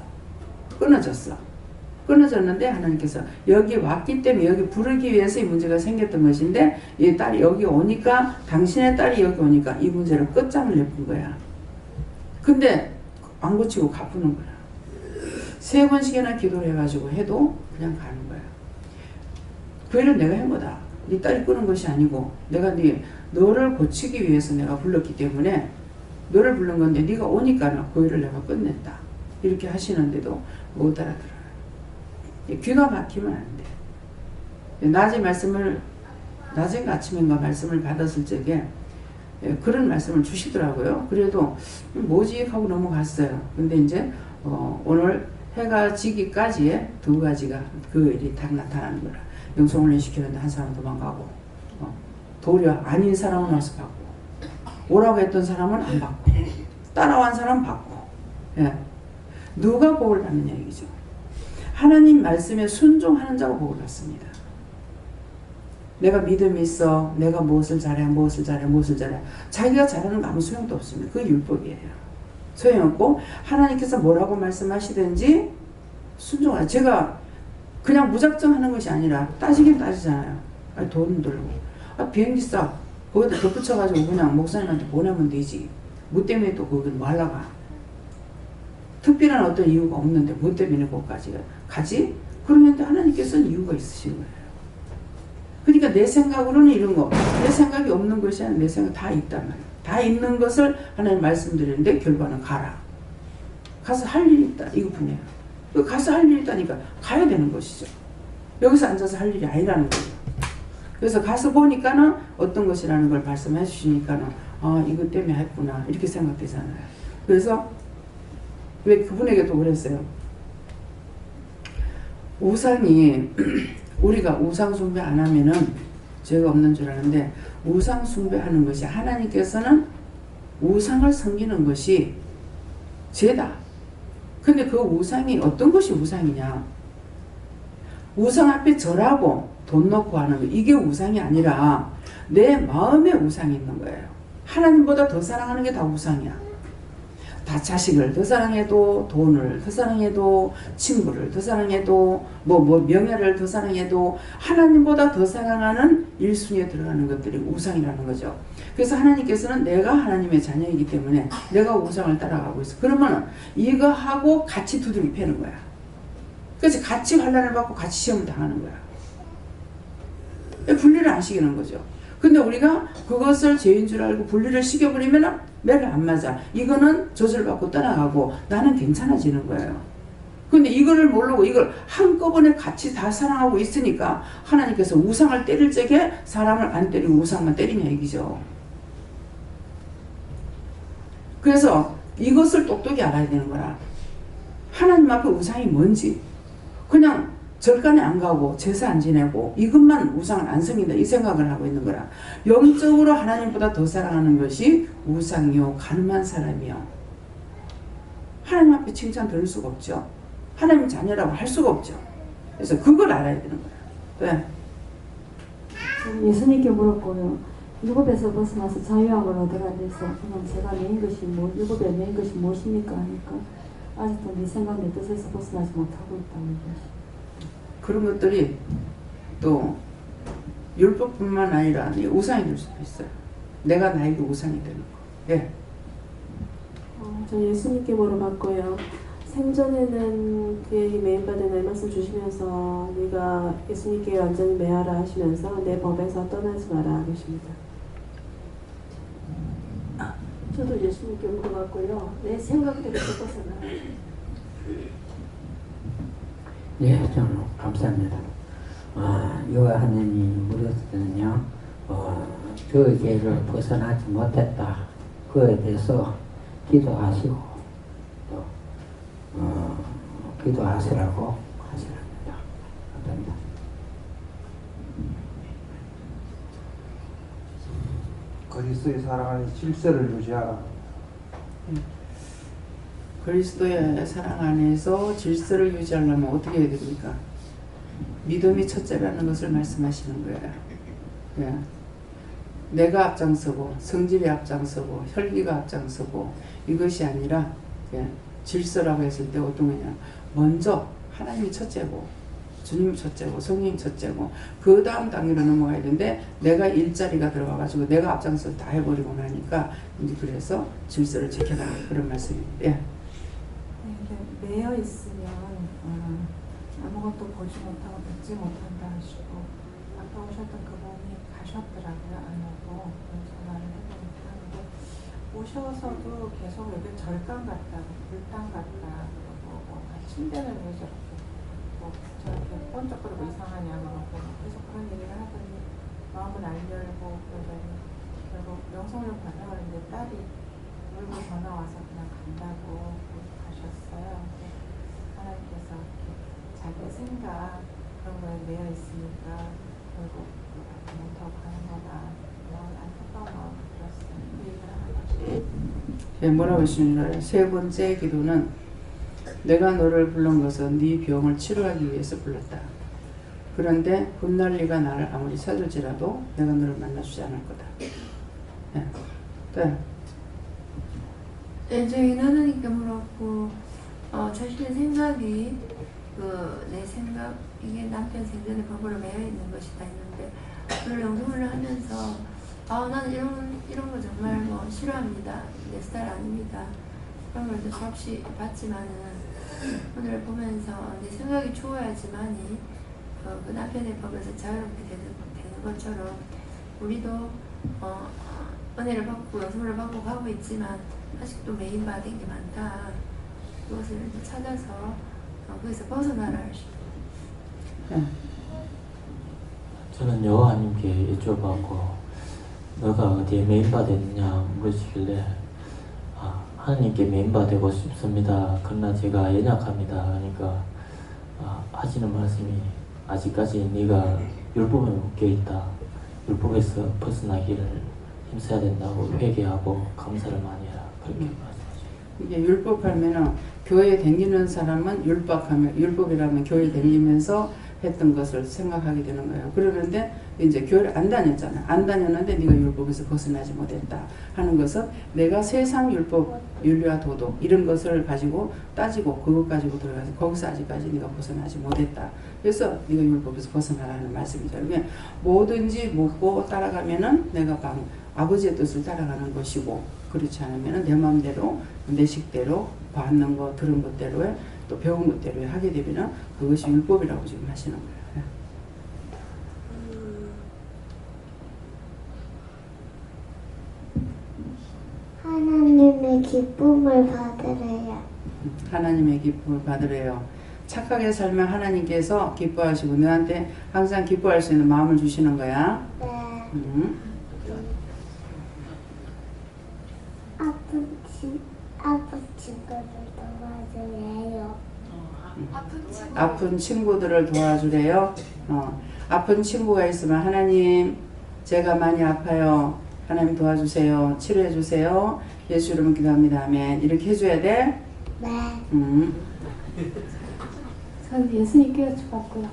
끊어졌어. 끊어졌는데 하나님께서 여기 왔기 때문에 여기 부르기 위해서 이 문제가 생겼던 것인데 이 딸이 여기 오니까 당신의 딸이 여기 오니까 이 문제를 끝장을 내본 거야. 근데 안 고치고 갚는 거야. 3번씩이나 기도를 해가지고 해도 그냥 가는 거야. 그 일은 내가 한 거다. 네 딸이 끄는 것이 아니고 내가 너를 고치기 위해서 내가 불렀기 때문에 너를 부른 건데 네가 오니까 그 일을 내가 끝냈다. 이렇게 하시는데도 못 알아들어요. 귀가 막히면 안 돼. 낮인가 아침인가 말씀을 받았을 적에 그런 말씀을 주시더라고요. 그래도 뭐지 하고 넘어갔어요. 근데 이제 오늘 해가 지기까지의 2가지가 그 일이 딱 나타나는 거라. 영성훈련 시키는데 한 사람 도망가고 도리어 아닌 사람은 와서 받고 오라고 했던 사람은 안 받고 따라온 사람은 받고 누가 복을 받느냐 얘기죠. 하나님 말씀에 순종하는 자가 복을 받습니다. 내가 믿음이 있어. 내가 무엇을 잘해. 자기가 잘하는 거 아무 소용도 없습니다. 그게 율법이에요. 소용없고 하나님께서 뭐라고 말씀하시든지 순종하라. 제가 그냥 무작정 하는 것이 아니라 따지긴 따지잖아요. 돈 들고 비행기 싸. 거기다 덧붙여가지고 그냥 목사님한테 보내면 되지. 뭐 때문에 또 거기 뭐 하려고 특별한 어떤 이유가 없는데 뭐 때문에 거기까지 가지? 그러면 하나님께서는 이유가 있으신 거예요. 그러니까 내 생각으로는 이런 거, 내 생각이 없는 것이 아니라 내 생각 다 있단 말이에요. 다 있는 것을 하나님 말씀드리는데 결과는 가라. 가서 할 일이 있다. 이거뿐이에요. 가서 할 일이 있다니까 가야 되는 것이죠. 여기서 앉아서 할 일이 아니라는 거예요. 그래서 가서 보니까는 어떤 것이라는 걸 말씀해 주시니까는 아 이것 때문에 했구나 이렇게 생각되잖아요. 그래서 왜 그분에게도 그랬어요. 우상이 우리가 우상 숭배 안 하면은 죄가 없는 줄 아는데 우상 숭배하는 것이 하나님께서는 우상을 섬기는 것이 죄다. 근데 그 우상이 어떤 것이 우상이냐? 우상 앞에 절하고 돈 넣고 하는 거 이게 우상이 아니라 내 마음에 우상이 있는 거예요. 하나님보다 더 사랑하는 게 다 우상이야. 다 자식을 더 사랑해도 돈을 더 사랑해도 친구를 더 사랑해도 명예를 더 사랑해도 하나님보다 더 사랑하는 1순위에 들어가는 것들이 우상이라는 거죠. 그래서 하나님께서는 내가 하나님의 자녀이기 때문에 내가 우상을 따라가고 있어. 그러면 이거 하고 같이 두들기 패는 거야. 그래서 같이 환난을 받고 같이 시험을 당하는 거야. 분리를 안 시키는 거죠. 근데 우리가 그것을 죄인 줄 알고 분리를 시켜버리면 매를 안 맞아. 이거는 저절받고 떠나가고 나는 괜찮아지는 거예요. 근데 이거를 모르고 이걸 한꺼번에 같이 다 사랑하고 있으니까 하나님께서 우상을 때릴 적에 사람을 안 때리고 우상만 때리냐 얘기죠. 그래서 이것을 똑똑히 알아야 되는 거라. 하나님 앞에 우상이 뭔지 그냥 절간에 안 가고 제사 안 지내고 이것만 우상을 안 섬긴다 이 생각을 하고 있는 거라. 영적으로 하나님보다 더 사랑하는 것이 우상이요 가늠한 사람이요. 하나님 앞에 칭찬 들을 수가 없죠. 하나님 자녀라고 할 수가 없죠. 그래서 그걸 알아야 되는 거예요. 네. 예수님께 물었고요. 율법에서 벗어나서 자유함을 얻어가기 위해서 그냥 제가 매인 것이 율법에 매인 것이 무엇입니까 하니까 아직도 네 생각 내 뜻에서 벗어나지 못하고 있다는 것이. 그런 것들이 또 율법뿐만 아니라 우상이 될 수도 있어요. 내가 나에게 우상이 되는 거. 예. 저 예수님께 물어봤고요. 생전에는 그에게 매인받은 날 말씀 주시면서 네가 예수님께 완전히 매하라 하시면서 내 법에서 떠나지 마라 하십니다. 저도 예수님께 물어봤고요. 내 생각대로 벗어나. 예, 좀 감사합니다. 요한님이 물었더니요, 그 죄를 벗어나지 못했다. 그에 대해서 기도하시고 또 기도하시라고 하시랍니다. 감사합니다. 그리스도의 사랑 안에 질서를 유지하라. 그리스도의 사랑 안에서 질서를 유지하려면 어떻게 해야 됩니까? 믿음이 첫째라는 것을 말씀하시는 거예요. 예. 내가 앞장서고 성질이 앞장서고 혈기가 앞장서고 이것이 아니라 질서라고 했을 때 어떤 거냐. 먼저 하나님이 첫째고 주님 첫째고 성령 첫째고 그 다음 단계로 넘어가야 되는데 내가 일자리가 들어가가지고 내가 앞장서 다 해버리고 나니까 이제 그래서 질서를 지켜라 그런 말씀입니다. 예. 매여 있으면 아무것도 보지 못하고 듣지 못한다 하시고 아까 오셨던 그분이 가셨더라고요. 안 오고 전화를 해보니까 근데 오셔서도 계속 여기 절간 같다고 불당 같다 그러고 침대는 왜 저렇게 저렇게 번쩍거리고 이상하냐 그러고 계속 그런 얘기를 하더니 마음을 안 열고 그러더니 결국 명성을 받아가는데 딸이 울고 전화 와서 그냥 간다고 가셨어요. 하나님께서 자기 생각 그런 거에 매여 있으니까 결국 못하고 가는 거다. 안타까운 마음이 들었어요. 그 얘기를 하나요. 예, 뭐라고 하시는가요? 세 번째 기도는 내가 너를 부른 것은 네 병을 치료하기 위해서 불렀다. 그런데 훗날리가 나를 아무리 찾을지라도 내가 너를 만나주지 않을 거다. 예. 네. 네, 저희는 하나님께 물었고 자신의 생각이 내 생각 이게 남편 생전의 법으로 매여 있는 것이다 했는데 오늘 영성을 하면서 나는 이런 거 정말 싫어합니다. 내 스타일 아닙니다. 그런 걸 수없이 봤지만은 오늘 보면서 내 생각이 추워야지만이 그 남편의 법에서 자유롭게 되는 것처럼 우리도 은혜를 받고 영성을 받고 가고 있지만 아직도 매인받은 게 많다. 그것을 찾아서 거기서 벗어나라 하시고. 저는 여호와님께 여쭤봤고 너가 어디에 메인바됐느냐 물으시길래 하나님께 메인바되고 싶습니다. 그러나 제가 연약합니다. 그러니까 하시는 말씀이 아직까지 네가 율법에 묶여있다. 율법에서 벗어나기를 힘써야 된다고 회개하고 감사를 많이 해라. 그렇게 말씀하시죠. 이게 율법하면은 교회에 다니는 사람은 율법이라면 교회에 다니면서 했던 것을 생각하게 되는 거예요. 그러는데 이제 교회를 안 다녔잖아. 안 다녔는데 네가 율법에서 벗어나지 못했다 하는 것은 내가 세상 율법, 윤리와 도덕 이런 것을 가지고 따지고 그것 가지고 들어가서 거기서 아직까지 네가 벗어나지 못했다. 그래서 네가 율법에서 벗어나라는 말씀이죠. 그러니까 뭐든지 묻고 따라가면은 내가 아버지의 뜻을 따라가는 것이고 그렇지 않으면은 내 마음대로 내 식대로 봤는 거 들은 것대로에 또 배운 것대로 하게 되면은 그것이 율법이라고 지금 하시는 거예요. 하나님의 기쁨을 받으래요. 하나님의 기쁨을 받으래요. 착하게 살면 하나님께서 기뻐하시고 너한테 항상 기뻐할 수 있는 마음을 주시는 거야. 네. 아픈 친구들 도와주래요. 아픈 친구들을 도와주래요. 아픈 친구가 있으면 하나님 제가 많이 아파요. 하나님 도와주세요. 치료해 주세요. 예수 이름으로 기도합니다. 아멘. 이렇게 해줘야 돼? 네. 저는 예수님께 여쭤봤고요.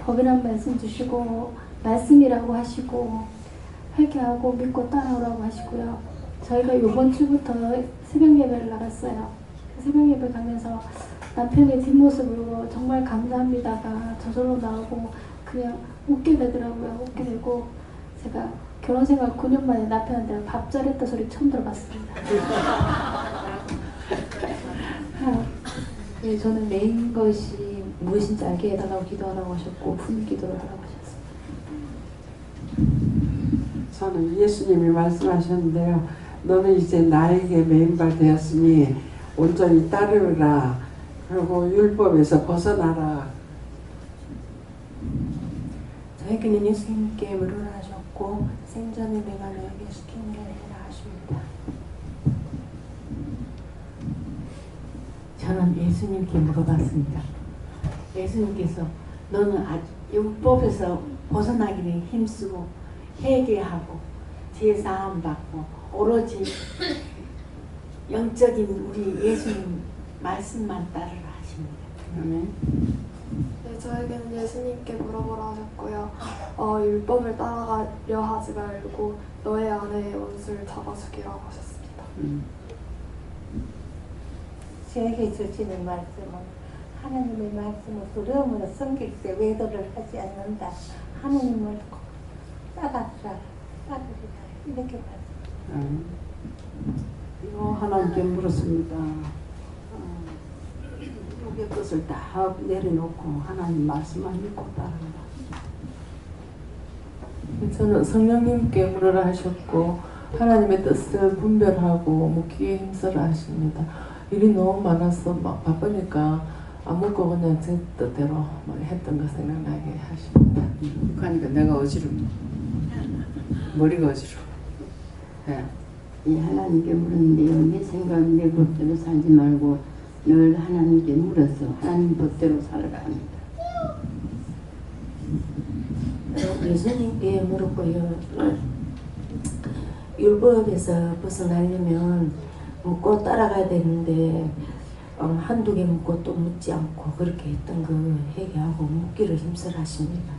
법이란 말씀 주시고 말씀이라고 하시고 회개하고 믿고 따라오라고 하시고요. 저희가 이번 주부터 새벽 예배를 나갔어요. 새벽 예배 가면서 남편의 뒷모습으로 정말 감사합니다가 저절로 나오고 그냥 웃게 되더라고요. 웃게 되고 제가 결혼생활 9년 만에 남편한테 밥 잘했다 소리 처음 들어봤습니다. 네, 저는 메인 것이 무엇인지 알게 해달라고 기도하라고 하셨고 분기도를 하라고 하셨습니다. 저는 예수님이 말씀하셨는데요. 너는 이제 나에게 메인바 되었으니 온전히 따르라. 그리고 율법에서 벗어나라. 저에게는 예수님께 물으라 하셨고 생전에 내가 너에게 시킨 일 해라 하십니다. 저는 예수님께 물어봤습니다. 예수님께서 너는 율법에서 벗어나기를 힘쓰고 회개하고 제사함 받고 오로지 영적인 우리 예수님 말씀만 따르라 하십니다. 아멘. 네, 저에게는 예수님께 물어보라 하셨고요. 율법을 따라가려 하지 말고 너의 아내의 원수를 잡아주기라고 하셨습니다. 저에게 주시는 말씀은 하나님의 말씀을 두려움으로 섬길 때 외도를 하지 않는다. 하나님을 따라라, 따르리라 이렇게 말씀. 하나님께 물었습니다. 육의 것을 다 내려놓고 하나님 말씀만 믿고 따른다. 저는 성령님께 물으라 하셨고 하나님의 뜻을 분별하고 묵기에 힘쓰라 하십니다. 일이 너무 많아서 막 바쁘니까 안 먹고 그냥 제 뜻대로 했던 거 생각나게 하십니다. 그러니까 내가 어지러워. 머리가 어지러워. 네. 이 하나님께 물었는데요. 내 생각, 내 법대로 살지 말고 늘 하나님께 물어서 하나님 법대로 살아라 합니다. 예수님께 물었고요. 율법에서 벗어나려면 묻고 따라가야 되는데 한두 개 묻고 또 묻지 않고 그렇게 했던 그 회개하고 묻기를 힘쓰라 하십니다.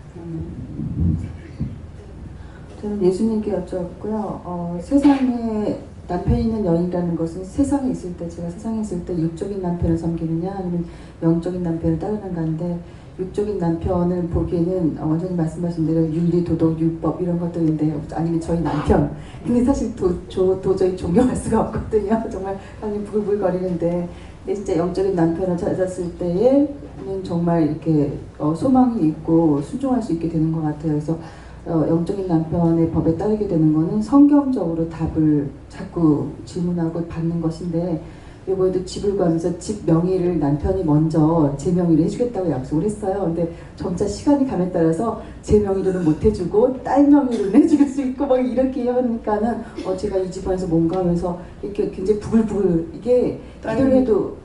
저는 예수님께 여쭤봤고요. 세상에 남편이 있는 여인이라는 것은 세상에 있을 때, 제가 세상에 있을 때 육적인 남편을 섬기느냐 아니면 영적인 남편을 따르는가인데 육적인 남편을 보기에는 원장님 말씀하신 대로 윤리, 도덕, 율법 이런 것들인데 아니면 저희 남편. 근데 사실 도저히 존경할 수가 없거든요. 정말 가슴이 부글부글거리는데 근데 진짜 영적인 남편을 찾았을 때에는 정말 이렇게 소망이 있고 순종할 수 있게 되는 것 같아요. 그래서 영적인 남편의 법에 따르게 되는 것은 성경적으로 답을 자꾸 질문하고 받는 것인데 이번에도 집을 구하면서 집 명의를 남편이 먼저 제 명의로 해주겠다고 약속을 했어요. 근데 점차 시간이 감에 따라서 제 명의로는 못 해주고 딸 명의로는 해줄 수 있고 막 이렇게 하니까는 제가 이 집안에서 뭔가 하면서 이렇게 굉장히 부글부글 이게 기도를 해도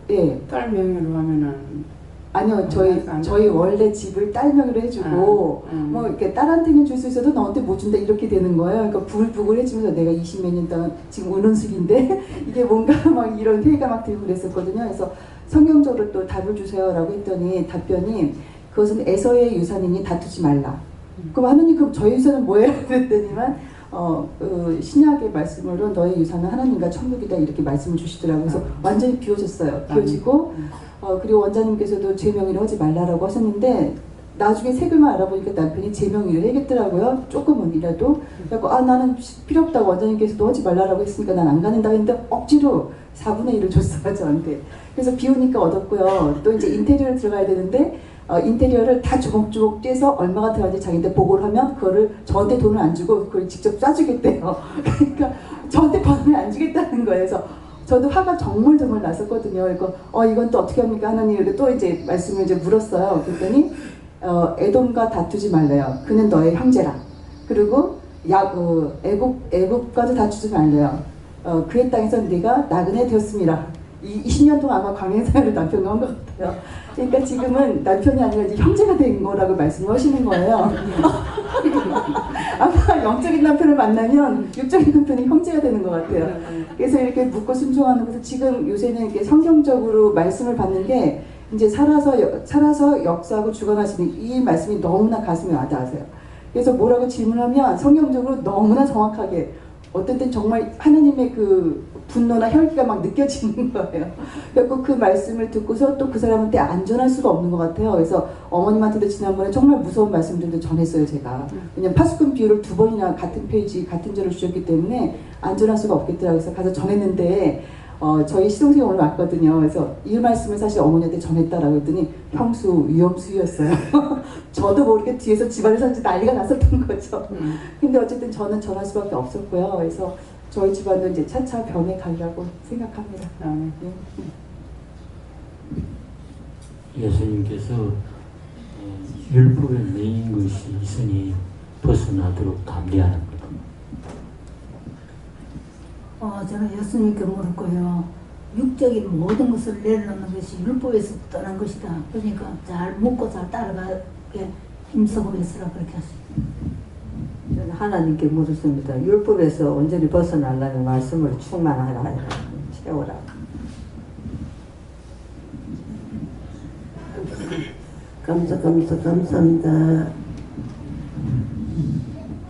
딸 명의로 하면은 아니요, 저희 원래 집을 딸 명의로 해주고 뭐 이렇게 딸한테는 줄 수 있어도 너한테 못 준다 이렇게 되는 거예요. 그러니까 부글부글 해주면서 내가 20몇 년 동안 지금 우는 숙인데 이게 뭔가 막 이런 회의가 막 들고 그랬었거든요. 그래서 성경적으로 또 답을 주세요라고 했더니 답변이 그것은 에서의 유산이니 다투지 말라. 그럼 하나님 그럼 저희 유산은 뭐예요? 그랬더니만 신약의 말씀으로 너의 유산은 하나님과 천국이다 이렇게 말씀을 주시더라고요. 그래서 완전히 비워졌어요. 비워지고 그리고 원장님께서도 제 명의로 하지 말라라고 하셨는데 나중에 세금을 알아보니까 남편이 제 명의로 해야겠더라고요. 조금은이라도. 그래서 나는 필요 없다고 원장님께서도 하지 말라라고 했으니까 난 안 가는다 했는데 억지로 4분의 1을 줬어요 저한테. 그래서 비우니까 얻었고요. 또 이제 인테리어를 들어가야 되는데 인테리어를 다 조목조목 떼서 얼마가 들어가는지 자기한테 보고를 하면 그거를 저한테 돈을 안 주고 그걸 직접 쏴주겠대요. 그러니까 저한테 돈을 안 주겠다는 거예요. 그래서 저도 화가 정말 났었거든요. 그러니까 이건 또 어떻게 합니까 하나님? 또 이제 말씀을 이제 물었어요. 그랬더니 에돔과 다투지 말래요. 그는 너의 형제라. 그리고 애굽과도 다투지 말래요. 그의 땅에서 네가 나그네 되었습니다. 20년 동안 아마 광야생활을 남편과 한 것 같아요. 그러니까 지금은 남편이 아니라 이제 형제가 된 거라고 말씀하시는 거예요. 아마 영적인 남편을 만나면 육적인 남편이 형제가 되는 것 같아요. 그래서 이렇게 묻고 순종하는 것을 지금 요새는 이렇게 성경적으로 말씀을 받는 게 이제 살아서 역사하고 주관하시는 이 말씀이 너무나 가슴에 와닿으세요. 그래서 뭐라고 질문하면 성경적으로 너무나 정확하게 어떤 땐 정말 하나님의 그 분노나 혈기가 막 느껴지는 거예요. 그래서 그 말씀을 듣고서 또 그 사람한테 안전할 수가 없는 것 같아요. 그래서 어머님한테도 지난번에 정말 무서운 말씀들도 전했어요, 제가. 왜냐면 파수꾼 비유를 2번이나 같은 페이지, 같은 절을 주셨기 때문에 안전할 수가 없겠더라고요. 그래서 가서 전했는데 저희 시동생이 오늘 왔거든요. 그래서 이 말씀을 사실 어머니한테 전했다라고 했더니 형수, 위험수였어요. 저도 모르게 뒤에서 집안에서 이제 난리가 났었던 거죠. 근데 어쨌든 저는 전할 수밖에 없었고요. 그래서 저희 집안도 이제 차차 변해 가려고 생각합니다. 예수님께서 율법에 매인 것이 있으니 벗어나도록 담대하랍니다. 저는 예수님께 물었고요. 육적인 모든 것을 내려놓는 것이 율법에서 떠난 것이다. 그러니까 잘 묻고 잘 따라가게 힘쓰고 있으라 그렇게 하십니다. 저는 하나님께 물었습니다. 율법에서 온전히 벗어나려면 말씀으로 충만하라, 채우라. 감사합니다.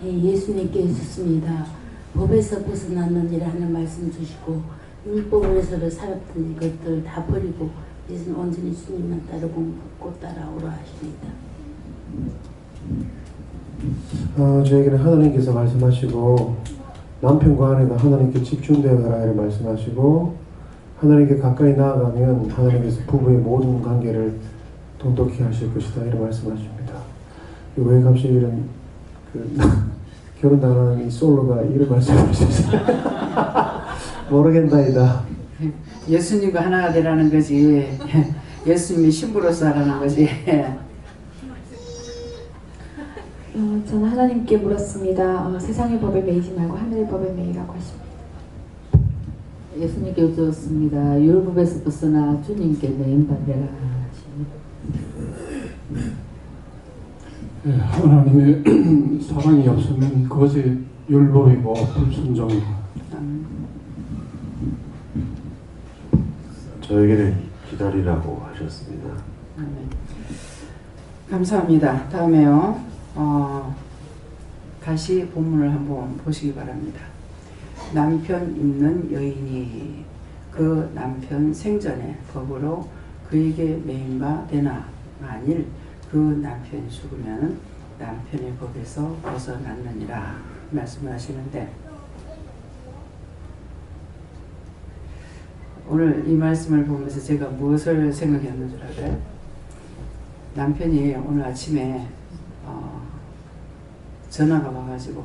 예수님께 있었습니다. 법에서 벗어났느니라 하는 말씀 주시고 율법에서 살았던 것들 다 버리고 이제는 온전히 주님만 따르고 묻고 따라오라 하십니다. 저에게는 하나님께서 말씀하시고 남편과 아내가 하나님께 집중되어 가라 이렇게 말씀하시고 하나님께 가까이 나아가면 하나님께서 부부의 모든 관계를 돈독히 하실 것이다 이렇게 말씀하십니다. 왜 갑자기 이런 결혼 당하는 이 솔로가 이런 말씀을 하셨어요? 모르겠나이다. 예수님과 하나가 되라는 거지. 예수님이 신부로서 하라는 거지. 저는 하나님께 물었습니다. 세상의 법에 매이지 말고 하늘의 법에 매이라고 하십니다. 예수님께 여쭈었습니다. 율법에서 벗어나 주님께 매인받으라 하십니다. 하나님의 사랑이 없으면 그것이 율법이고 불순종이고 저에게는 기다리라고 하셨습니다. 감사합니다. 다음에요. 다시 본문을 한번 보시기 바랍니다. 남편 있는 여인이 그 남편 생전에 법으로 그에게 매인바 되나 만일 그 남편이 죽으면 남편의 법에서 벗어났느니라 말씀을 하시는데 오늘 이 말씀을 보면서 제가 무엇을 생각했는 줄 알아요? 남편이 오늘 아침에 전화가 와가지고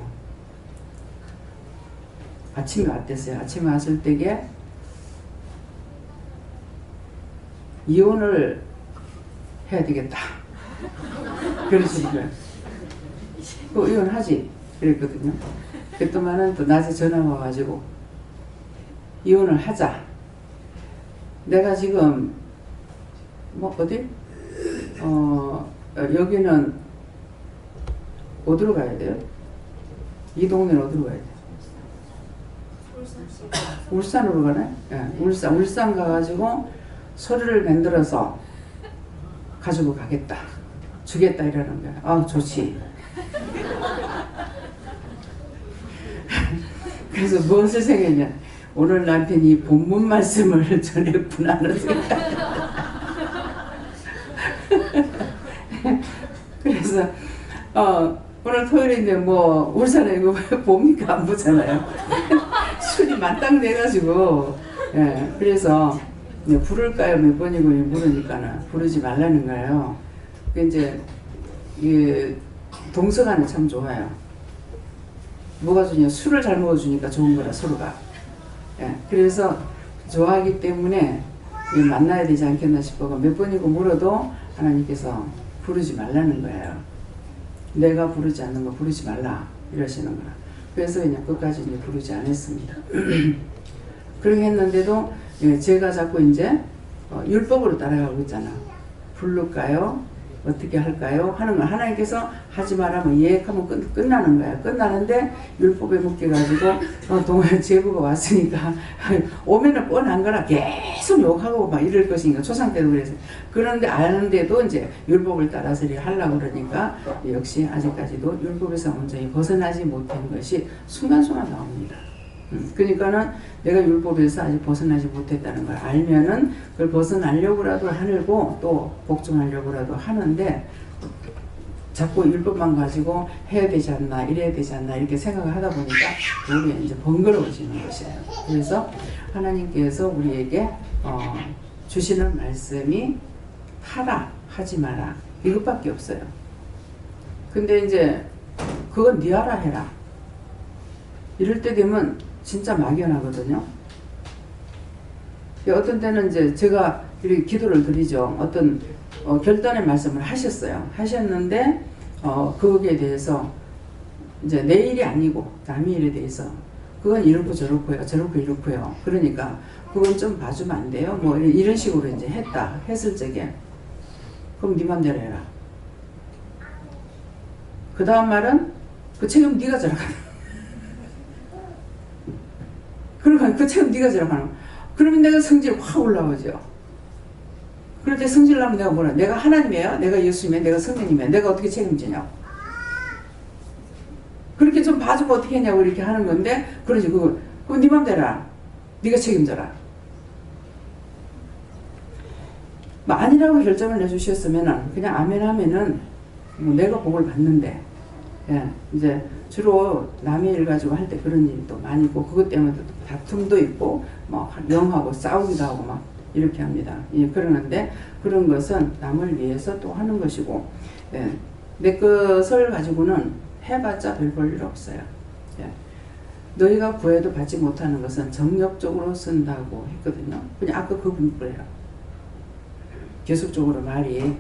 아침에 왔댔어요. 아침에 왔을 때에 이혼을 해야 되겠다. 그러시는 거예요. 그 이혼하지 그랬거든요. 그랬더만은 또 낮에 전화가 와가지고 이혼을 하자. 내가 지금 뭐 어디 여기는 어디로 가야 돼요? 이 동네는 어디로 가야 돼요? 울산으로 가네? 예, 울산 가가지고 서류를 만들어서 가지고 가겠다. 주겠다 이러는 거야. 아, 좋지. 그래서 무엇을 생각했냐? 오늘 남편이 본문 말씀을 전했구나 하는 생각. 그래서 오늘 토요일인데 뭐 울산에 이거 봅니까? 안 보잖아요. 술이 만땅 돼가지고 예, 그래서 부를까요? 몇 번이고 물으니까는 부르지 말라는 거예요. 이제 이 동서간에 참 좋아요. 뭐가 좋냐? 술을 잘 먹어주니까 좋은 거라 서로가. 예, 그래서 좋아하기 때문에 만나야 되지 않겠나 싶어가 몇 번이고 물어도 하나님께서 부르지 말라는 거예요. 내가 부르지 않는 거 부르지 말라 이러시는 거라. 그래서 그냥 끝까지 이제 부르지 않았습니다. 그렇게 했는데도 제가 자꾸 이제 율법으로 따라가고 있잖아. 부를까요? 어떻게 할까요? 하는 거 하나님께서 하지 말라면 예약하면 끝나는 거야. 끝나는데 율법에 묶여가지고 동안 제부가 왔으니까 오면은 뻔한 거라 계속 욕하고 막 이럴 것이니까 초상 때도 그래서 그런데 아는데도 이제 율법을 따라서 이렇게 하려고 그러니까 역시 아직까지도 율법에서 온전히 벗어나지 못한 것이 순간순간 나옵니다. 그러니까는 내가 율법에서 아직 벗어나지 못했다는 걸 알면은 그걸 벗어나려고라도 하고 또 복종하려고라도 하는데 자꾸 율법만 가지고 해야 되지 않나 이래야 되지 않나 이렇게 생각을 하다 보니까 우리 이제 번거로워지는 것이에요. 그래서 하나님께서 우리에게 주시는 말씀이 하라 하지 마라 이것밖에 없어요. 근데 이제 그건 네 알아 해라 이럴 때 되면 진짜 막연하거든요. 어떤 때는 이제 제가 이렇게 기도를 드리죠. 어떤 결단의 말씀을 하셨어요. 하셨는데 거기에 대해서 이제 내 일이 아니고 남의 일에 대해서 그건 이렇고 저렇고요. 저렇고 이렇고요. 그러니까 그건 좀 봐주면 안 돼요. 뭐 이런 식으로 이제 했을 적에 그럼 네 맘대로 해라. 그 다음 말은 그 책임 네가 져라. 그러면 그 책임 네가 져라 하는. 그러면 내가 성질이 확 올라오죠. 그럴 때 성질 나면 내가 뭐라? 내가 하나님이에요? 내가 예수님이에요? 내가 성령님이에요? 내가 어떻게 책임지냐고. 그렇게 좀 봐주고 어떻게 했냐고 이렇게 하는 건데 그러지 그거 네 맘대로 해라. 네가 책임져라. 뭐 아니라고 결정을 내주셨으면 그냥 아멘 하면은 뭐 내가 복을 받는데 예, 이제 주로 남의 일 가지고 할 때 그런 일이 또 많이 있고 그것 때문에 또 다툼도 있고 뭐 영하고 싸우기도 하고 막 이렇게 합니다. 예, 그러는데 그런 것은 남을 위해서 또 하는 것이고 예, 내 것을 가지고는 해봤자 별 볼 일 없어요. 예. 너희가 구해도 받지 못하는 것은 정력적으로 쓴다고 했거든요. 그냥 아까 그 분부예요. 계속적으로 말이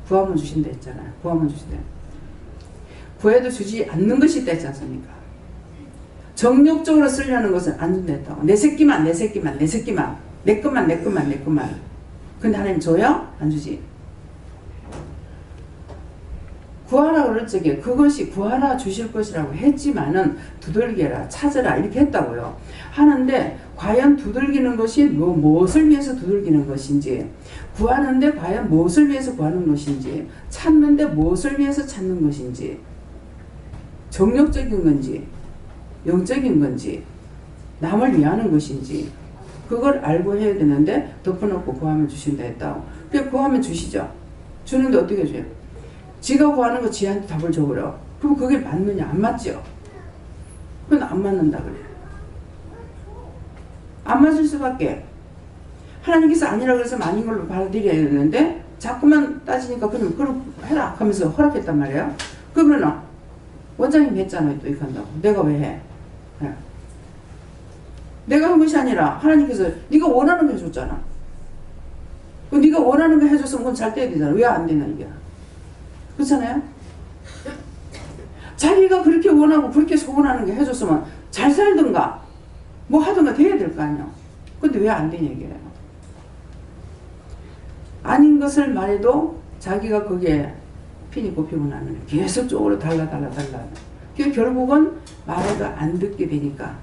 구하면 주신다 했잖아요. 구하면 주신다. 구해도 주지 않는 것이 있다 했지 않습니까? 정력적으로 쓰려는 것은 안 준다 했다고. 내 새끼만 내 새끼만 내 새끼만 내 것만 내 것만 내 것만. 근데 하나님 줘요? 안 주지. 구하라 그럴 적에 그것이 구하라 주실 것이라고 했지만은 두들겨라 찾으라 이렇게 했다고요. 하는데 과연 두들기는 것이 무엇을 위해서 두들기는 것인지 구하는데 과연 무엇을 위해서 구하는 것인지 찾는데 무엇을 위해서 찾는 것인지 정력적인 건지 영적인 건지 남을 위하는 것인지 그걸 알고 해야 되는데 덮어놓고 구하면 주신다 했다고. 그래 구하면 주시죠. 주는데 어떻게 줘요? 지가 구하는 거 지한테 답을 줘버려. 그럼 그게 맞느냐? 안 맞죠? 그건 안 맞는다 그래. 안 맞을 수밖에. 하나님께서 아니라 그래서 아닌 걸로 받아들여야 되는데 자꾸만 따지니까 그럼 해라 하면서 허락했단 말이에요. 그러면은 원장님 했잖아요. 또 이렇게 한다고. 내가 왜 해? 네. 내가 한 것이 아니라 하나님께서 네가 원하는 게 줬잖아. 네가 원하는 거 해줬으면 그건 잘 돼야 되잖아. 왜 안 되나 이게. 그렇잖아요? 자기가 그렇게 원하고 그렇게 소원하는 게 해줬으면 잘 살든가 뭐 하든가 돼야 될 거 아니야. 근데 왜 안 되냐 이게. 아닌 것을 말해도 자기가 거기에 피니 꼽히고 나면 계속적으로 달라. 결국은 말해도 안 듣게 되니까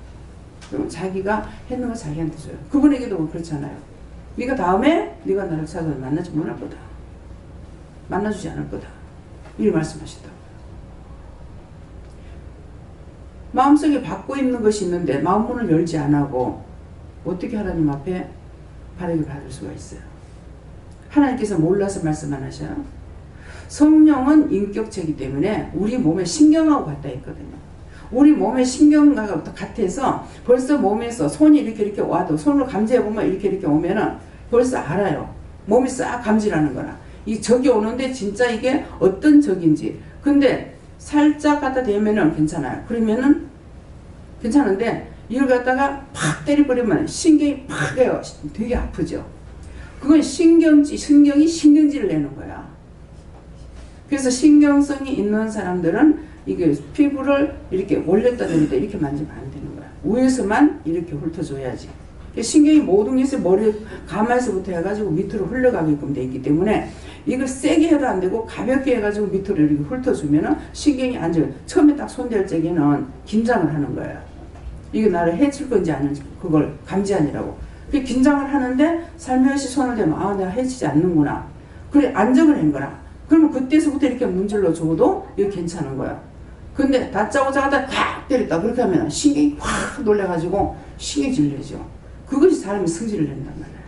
그럼 자기가 했는 거 자기한테 줘요. 그분에게도 그렇잖아요. 네가 다음에 네가 나를 찾아서 만나지 못할 거다. 만나주지 않을 거다. 이 말씀하시더라고요. 마음속에 받고 있는 것이 있는데 마음문을 열지 않고 어떻게 하나님 앞에 바라게 받을 수가 있어요. 하나님께서 몰라서 말씀 안 하셔요. 성령은 인격체이기 때문에 우리 몸에 신경하고 같다 했거든요. 우리 몸의 신경과 같아서 벌써 몸에서 손이 이렇게 와도 손으로 감지해보면 이렇게 오면은 벌써 알아요. 몸이 싹 감지라는 거라. 이 적이 오는데 진짜 이게 어떤 적인지. 근데 살짝 갖다 대면은 괜찮아요. 그러면은 괜찮은데 이걸 갖다가 팍 때려버리면 신경이 팍 해요. 되게 아프죠. 그건 신경이 신경질을 내는 거야. 그래서 신경성이 있는 사람들은 이게 피부를 이렇게 올렸다 내렸다 이렇게 만지면 안 되는 거야. 위에서만 이렇게 훑어줘야지. 신경이 모든 것이 머리 가마에서부터 해가지고 밑으로 흘러가게끔 돼 있기 때문에 이걸 세게 해도 안 되고 가볍게 해가지고 밑으로 이렇게 훑어주면은 신경이 앉아요. 처음에 딱 손댈 적에는 긴장을 하는 거예요. 이게 나를 해칠 건지 아닌지 그걸 감지하느라고. 긴장을 하는데 살며시 손을 대면 아 내가 해치지 않는구나. 그래 안정을 한 거라. 그러면 그때서부터 이렇게 문질러 줘도 이게 괜찮은 거야. 근데 다짜고짜 하다 팍 때렸다. 그렇게 하면 신경이 확 놀래가지고 신경질 내죠. 그것이 사람이 성질을 낸단 말이에요.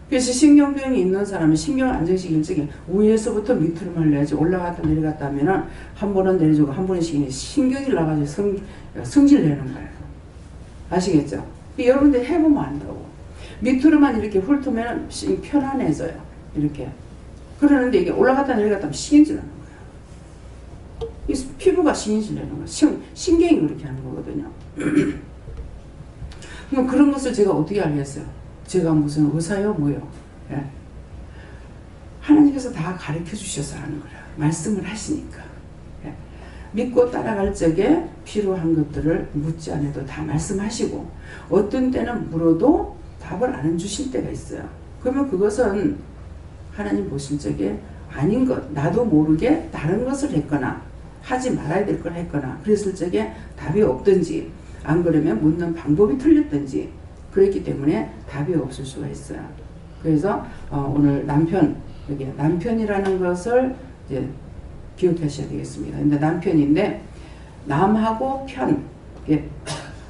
그래서 신경병이 있는 사람은 신경을 안정시킬 적에 위에서부터 밑으로만 내야지 올라갔다 내려갔다 하면은 한 번은 내려주고 한 번은 신경이 나가지고 성질 내는 거예요. 아시겠죠? 여러분들 해보면 안다고. 밑으로만 이렇게 훑으면 편안해져요. 이렇게. 그러는데 이게 올라갔다 내려갔다 하면 신경질 나는 거예요. 이 피부가 신경질 내는 거예요. 신경이 그렇게 하는 거거든요. 그럼 그런 것을 제가 어떻게 알겠어요? 제가 무슨 의사요? 뭐요? 예. 하나님께서 다 가르쳐 주셔서 하는 거라. 말씀을 하시니까. 예. 믿고 따라갈 적에 필요한 것들을 묻지 않아도 다 말씀하시고 어떤 때는 물어도 답을 안 주실 때가 있어요. 그러면 그것은 하나님 보실 적에 아닌 것, 나도 모르게 다른 것을 했거나 하지 말아야 될 걸 했거나 그랬을 적에 답이 없든지 안 그러면 묻는 방법이 틀렸든지 그랬기 때문에 답이 없을 수가 있어요. 그래서 오늘 여기 남편이라는 것을 이제 기억하셔야 되겠습니다. 근데 남편인데 남하고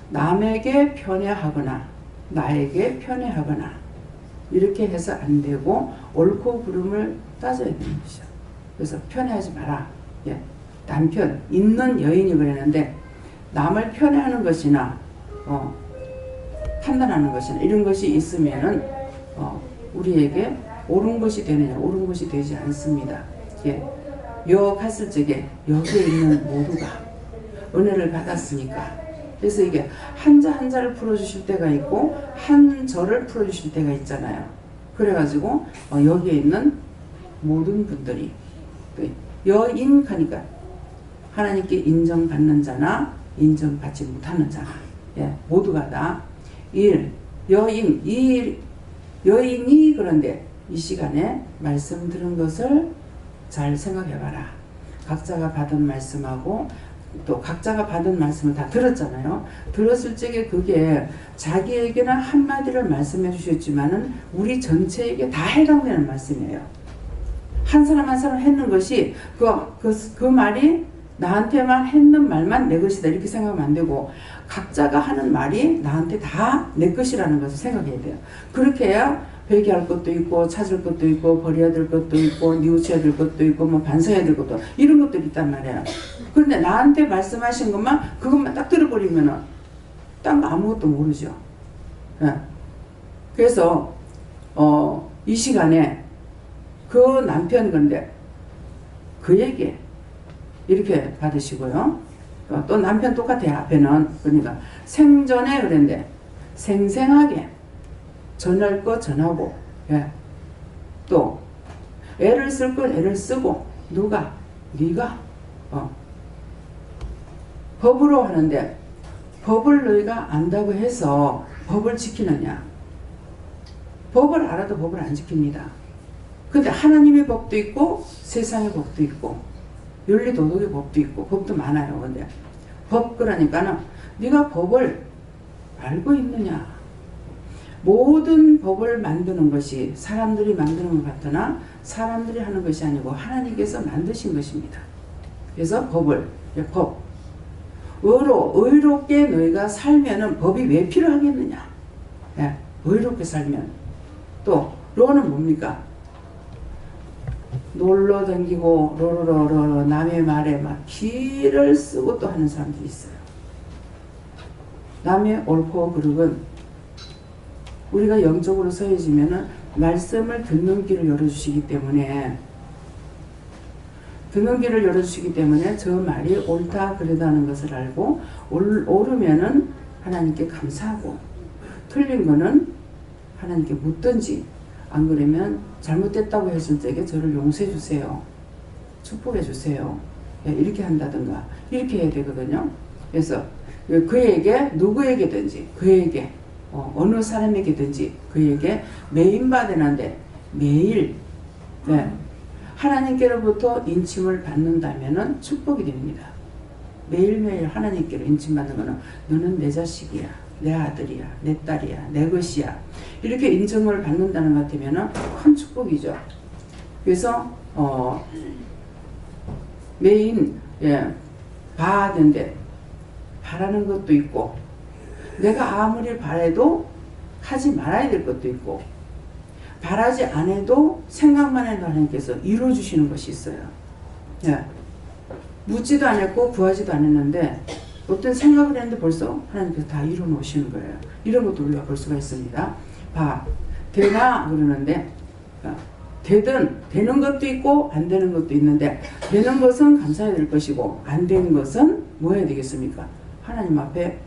남에게 편애하거나 나에게 편애하거나 이렇게 해서 안 되고 옳고 그름을 따져야 되는 것이죠. 그래서 편애하지 마라. 예. 남편 있는 여인이 그랬는데 남을 편애하는 것이나 판단하는 것이나 이런 것이 있으면은 우리에게 옳은 것이 되느냐 옳은 것이 되지 않습니다. 예. 여 갔을 적에 여기에 있는 모두가 은혜를 받았으니까 그래서 이게 한자 한자를 풀어주실 때가 있고 한 절을 풀어주실 때가 있잖아요. 그래가지고 여기에 있는 모든 분들이 여인 하니까 하나님께 인정받는 자나 인정받지 못하는 자나 예, 모두가 다 여인이 그런데 이 시간에 말씀 들은 것을 잘 생각해봐라. 각자가 받은 말씀하고 또 각자가 받은 말씀을 다 들었잖아요. 들었을 적에 그게 자기에게는 한마디를 말씀해 주셨지만은 우리 전체에게 다 해당되는 말씀이에요. 한 사람 한 사람 했는 것이 그 말이 나한테만 했는 말만 내 것이다 이렇게 생각하면 안 되고 각자가 하는 말이 나한테 다 내 것이라는 것을 생각해야 돼요. 그렇게 해야 회개할 것도 있고 찾을 것도 있고 버려야 될 것도 있고 뉘우쳐야 될 것도 있고 뭐 반성해야 될 것도 이런 것들이 있단 말이에요. 그런데 나한테 말씀하신 것만 그것만 딱 들어버리면은 딴 거 아무것도 모르죠. 예. 그래서 이 시간에 그 남편 그런데 그에게 이렇게 받으시고요. 또 남편 똑같아요. 앞에는 그러니까 생전에 그랬는데 생생하게 전할 거 전하고 예. 또 애를 쓸 건 애를 쓰고 누가? 네가 법으로 하는데 법을 너희가 안다고 해서 법을 지키느냐? 법을 알아도 법을 안 지킵니다. 근데 하나님의 법도 있고 세상의 법도 있고 윤리도덕의 법도 있고 법도 많아요. 근데 법 그러니까는 네가 법을 알고 있느냐? 모든 법을 만드는 것이 사람들이 만드는 것 같으나 사람들이 하는 것이 아니고 하나님께서 만드신 것입니다. 그래서 법을 법 의롭게 너희가 살면은 법이 왜 필요하겠느냐? 예, 의롭게 살면 또 로는 뭡니까? 놀러 다니고 로로로로 남의 말에 막 기를 쓰고 또 하는 사람들이 있어요. 남의 옳고 그르건 우리가 영적으로 서해지면은 말씀을 듣는 길을 열어주시기 때문에 저 말이 옳다 그르다는 것을 알고 옳으면은 하나님께 감사하고 틀린 거는 하나님께 묻든지 안 그러면 잘못됐다고 했을 때에 저를 용서해 주세요. 축복해 주세요. 이렇게 한다든가 이렇게 해야 되거든요. 그래서 그에게 누구에게든지 그에게 어느 사람에게든지 그에게 매인받으는데 매일 하나님께로부터 인침을 받는다면은 축복이 됩니다. 매일매일 하나님께로 인침받는 거는 너는 내 자식이야, 내 아들이야, 내 딸이야, 내 것이야 이렇게 인정을 받는다는 것 같으면은 큰 축복이죠. 그래서 매인 받는데 바라는 것도 있고 내가 아무리 바라도 하지 말아야 될 것도 있고 바라지 않아도 생각만 해도 하나님께서 이루어주시는 것이 있어요. 묻지도 않았고 구하지도 않았는데 어떤 생각을 했는데 벌써 하나님께서 다 이루어 놓으시는 거예요. 이런 것도 우리가 볼 수가 있습니다. 되나 그러는데 되는 것도 있고 안 되는 것도 있는데 되는 것은 감사해야 될 것이고 안 되는 것은 뭐 해야 되겠습니까? 하나님 앞에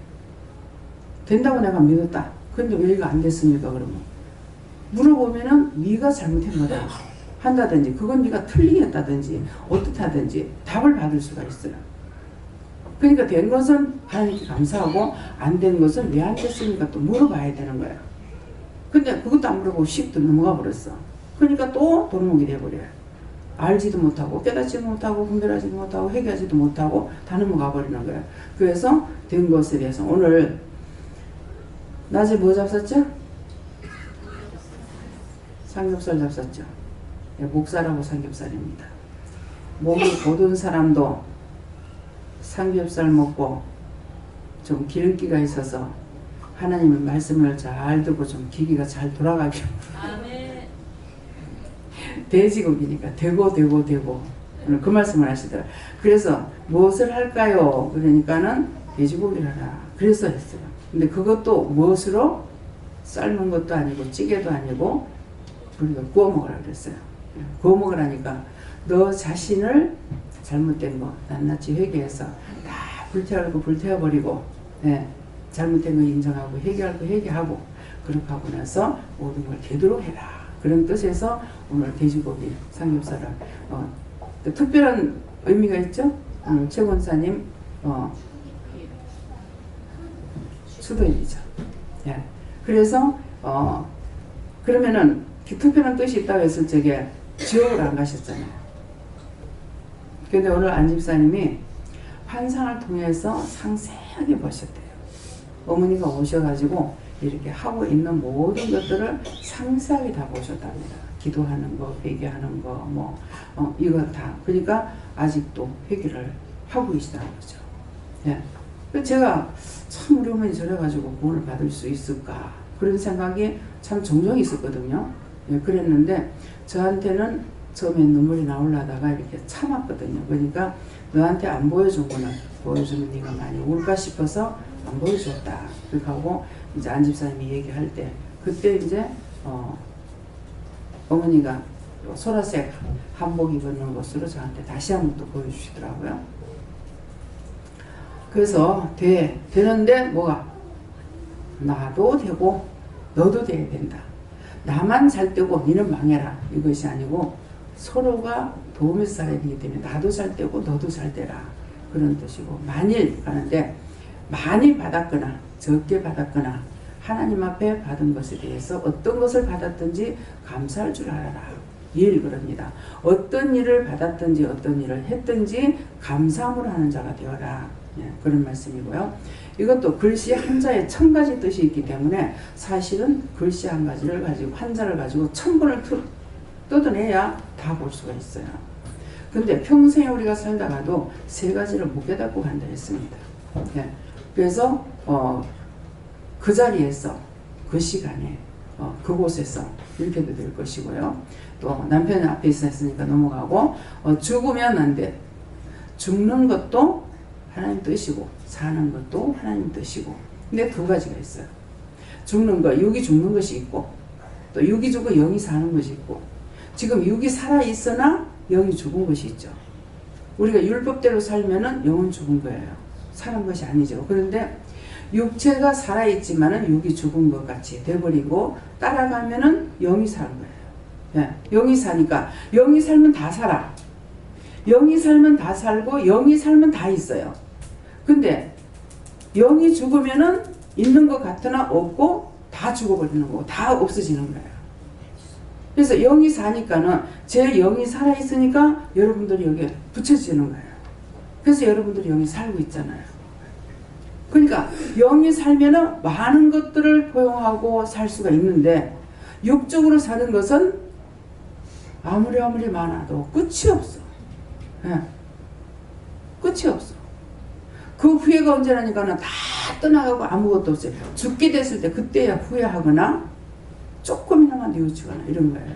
된다고 내가 믿었다. 그런데 왜 이거 안 됐습니까? 그러면 물어보면은 네가 잘못한 거다 한다든지 그건 네가 틀리게 했다든지 어떻다든지 답을 받을 수가 있어요. 그러니까 된 것은 하나님께 감사하고 안 된 것은 왜 안 됐습니까? 또 물어봐야 되는 거예요. 근데 그것도 안 물어보고 씩 넘어가 버렸어. 그러니까 또 도루묵이 돼버려요. 알지도 못하고 깨닫지도 못하고 분별하지도 못하고 회개하지도 못하고 다 넘어가 버리는 거예요. 그래서 된 것에 대해서 오늘 낮에 뭐 잡섰죠? 삼겹살 잡섰죠. 목살하고 삼겹살입니다. 목이 고든 사람도 삼겹살 먹고 좀 기름기가 있어서 하나님의 말씀을 잘 듣고 좀 기기가 잘 돌아가게. 돼지고기니까 되고 오늘 그 말씀을 하시더라고요. 그래서 무엇을 할까요? 그러니까는 돼지고기를 하라. 그래서 했어요. 근데 그것도 무엇으로? 삶은 것도 아니고 찌개도 아니고 우리가 구워 먹으라 그랬어요. 구워 먹으라니까 너 자신을 잘못된 거 낱낱이 회개해서 다 불태워버리고 잘못된 거 인정하고 회개할 거 회개하고 그렇게 하고 나서 모든 걸 되도록 해라. 그런 뜻에서 오늘 돼지고기 삼겹살을 특별한 의미가 있죠. 오늘 최 권사님 수도일이죠. 그래서 그러면은 특별한 뜻이 있다고 했을 적에 지옥을 안 가셨잖아요. 근데 오늘 안 집사님이 환상을 통해서 상세하게 보셨대요. 어머니가 오셔가지고 이렇게 하고 있는 모든 것들을 상세하게 다 보셨답니다. 기도하는 거, 회개하는 거, 이거 다. 그러니까 아직도 회개를 하고 계시다는 거죠. 제가 참 우리 어머니 저래가지고 구원을 받을 수 있을까 그런 생각이 참 종종 있었거든요. 그랬는데 저한테는 처음에 눈물이 나오려다가 이렇게 참았거든요. 그러니까 너한테 안 보여줬구나. 보여주면 네가 많이 울까 싶어서 안 보여줬다. 그렇게 하고 이제 안 집사님이 얘기할 때 그때 이제 어머니가 소라색 한복 입는 것으로 저한테 다시 한번 또 보여주시더라고요. 그래서 되는데 뭐가 나도 되고 너도 돼야 된다. 나만 잘 되고 니는 망해라 이것이 아니고 서로가 도우면서 살아야 되기 때문에 나도 잘 되고 너도 잘 되라 그런 뜻이고 만일 가는데 많이 받았거나 적게 받았거나 하나님 앞에 받은 것에 대해서 어떤 것을 받았든지 감사할 줄 알아라. 일 그럽니다. 어떤 일을 받았든지 어떤 일을 했든지 감사함으로 하는 자가 되어라. 예, 그런 말씀이고요. 이것도 글씨 한자에 1000가지 뜻이 있기 때문에 사실은 글씨 한 가지를 가지고 한자를 가지고 1000번을 뜯어내야 다 볼 수가 있어요. 근데 평생에 우리가 살다가도 3가지를 못 깨닫고 간다 했습니다. 예, 그래서 그 자리에서 그 시간에 그곳에서 이렇게도 될 것이고요. 또 남편이 앞에 있었으니까 넘어가고 죽으면 안 돼. 죽는 것도 하나님 뜻이고 사는 것도 하나님 뜻이고 근데 2가지가 있어요. 죽는 거, 육이 죽는 것이 있고 또 육이 죽고 영이 사는 것이 있고 지금 육이 살아있으나 영이 죽은 것이 있죠. 우리가 율법대로 살면은 영은 죽은 거예요. 사는 것이 아니죠. 그런데 육체가 살아있지만은 육이 죽은 것 같이 돼버리고 따라가면은 영이 사는 거예요. 예, 영이 사니까 영이 살면 다 살아. 영이 살면 다 살고 영이 살면 다 있어요. 근데 영이 죽으면은 있는 것 같으나 없고 다 죽어버리는 거고 다 없어지는 거예요. 그래서 영이 사니까는 제 영이 살아있으니까 여러분들이 여기에 붙여지는 거예요. 그래서 여러분들이 영이 살고 있잖아요. 그러니까 영이 살면은 많은 것들을 포용하고 살 수가 있는데 육적으로 사는 것은 아무리 많아도 끝이 없어. 예. 끝이 없어. 그 후회가 언제라니까는 다 떠나가고 아무것도 없어요. 죽게 됐을 때 그때야 후회하거나 조금이나마 뉘우치거나 이런 거예요.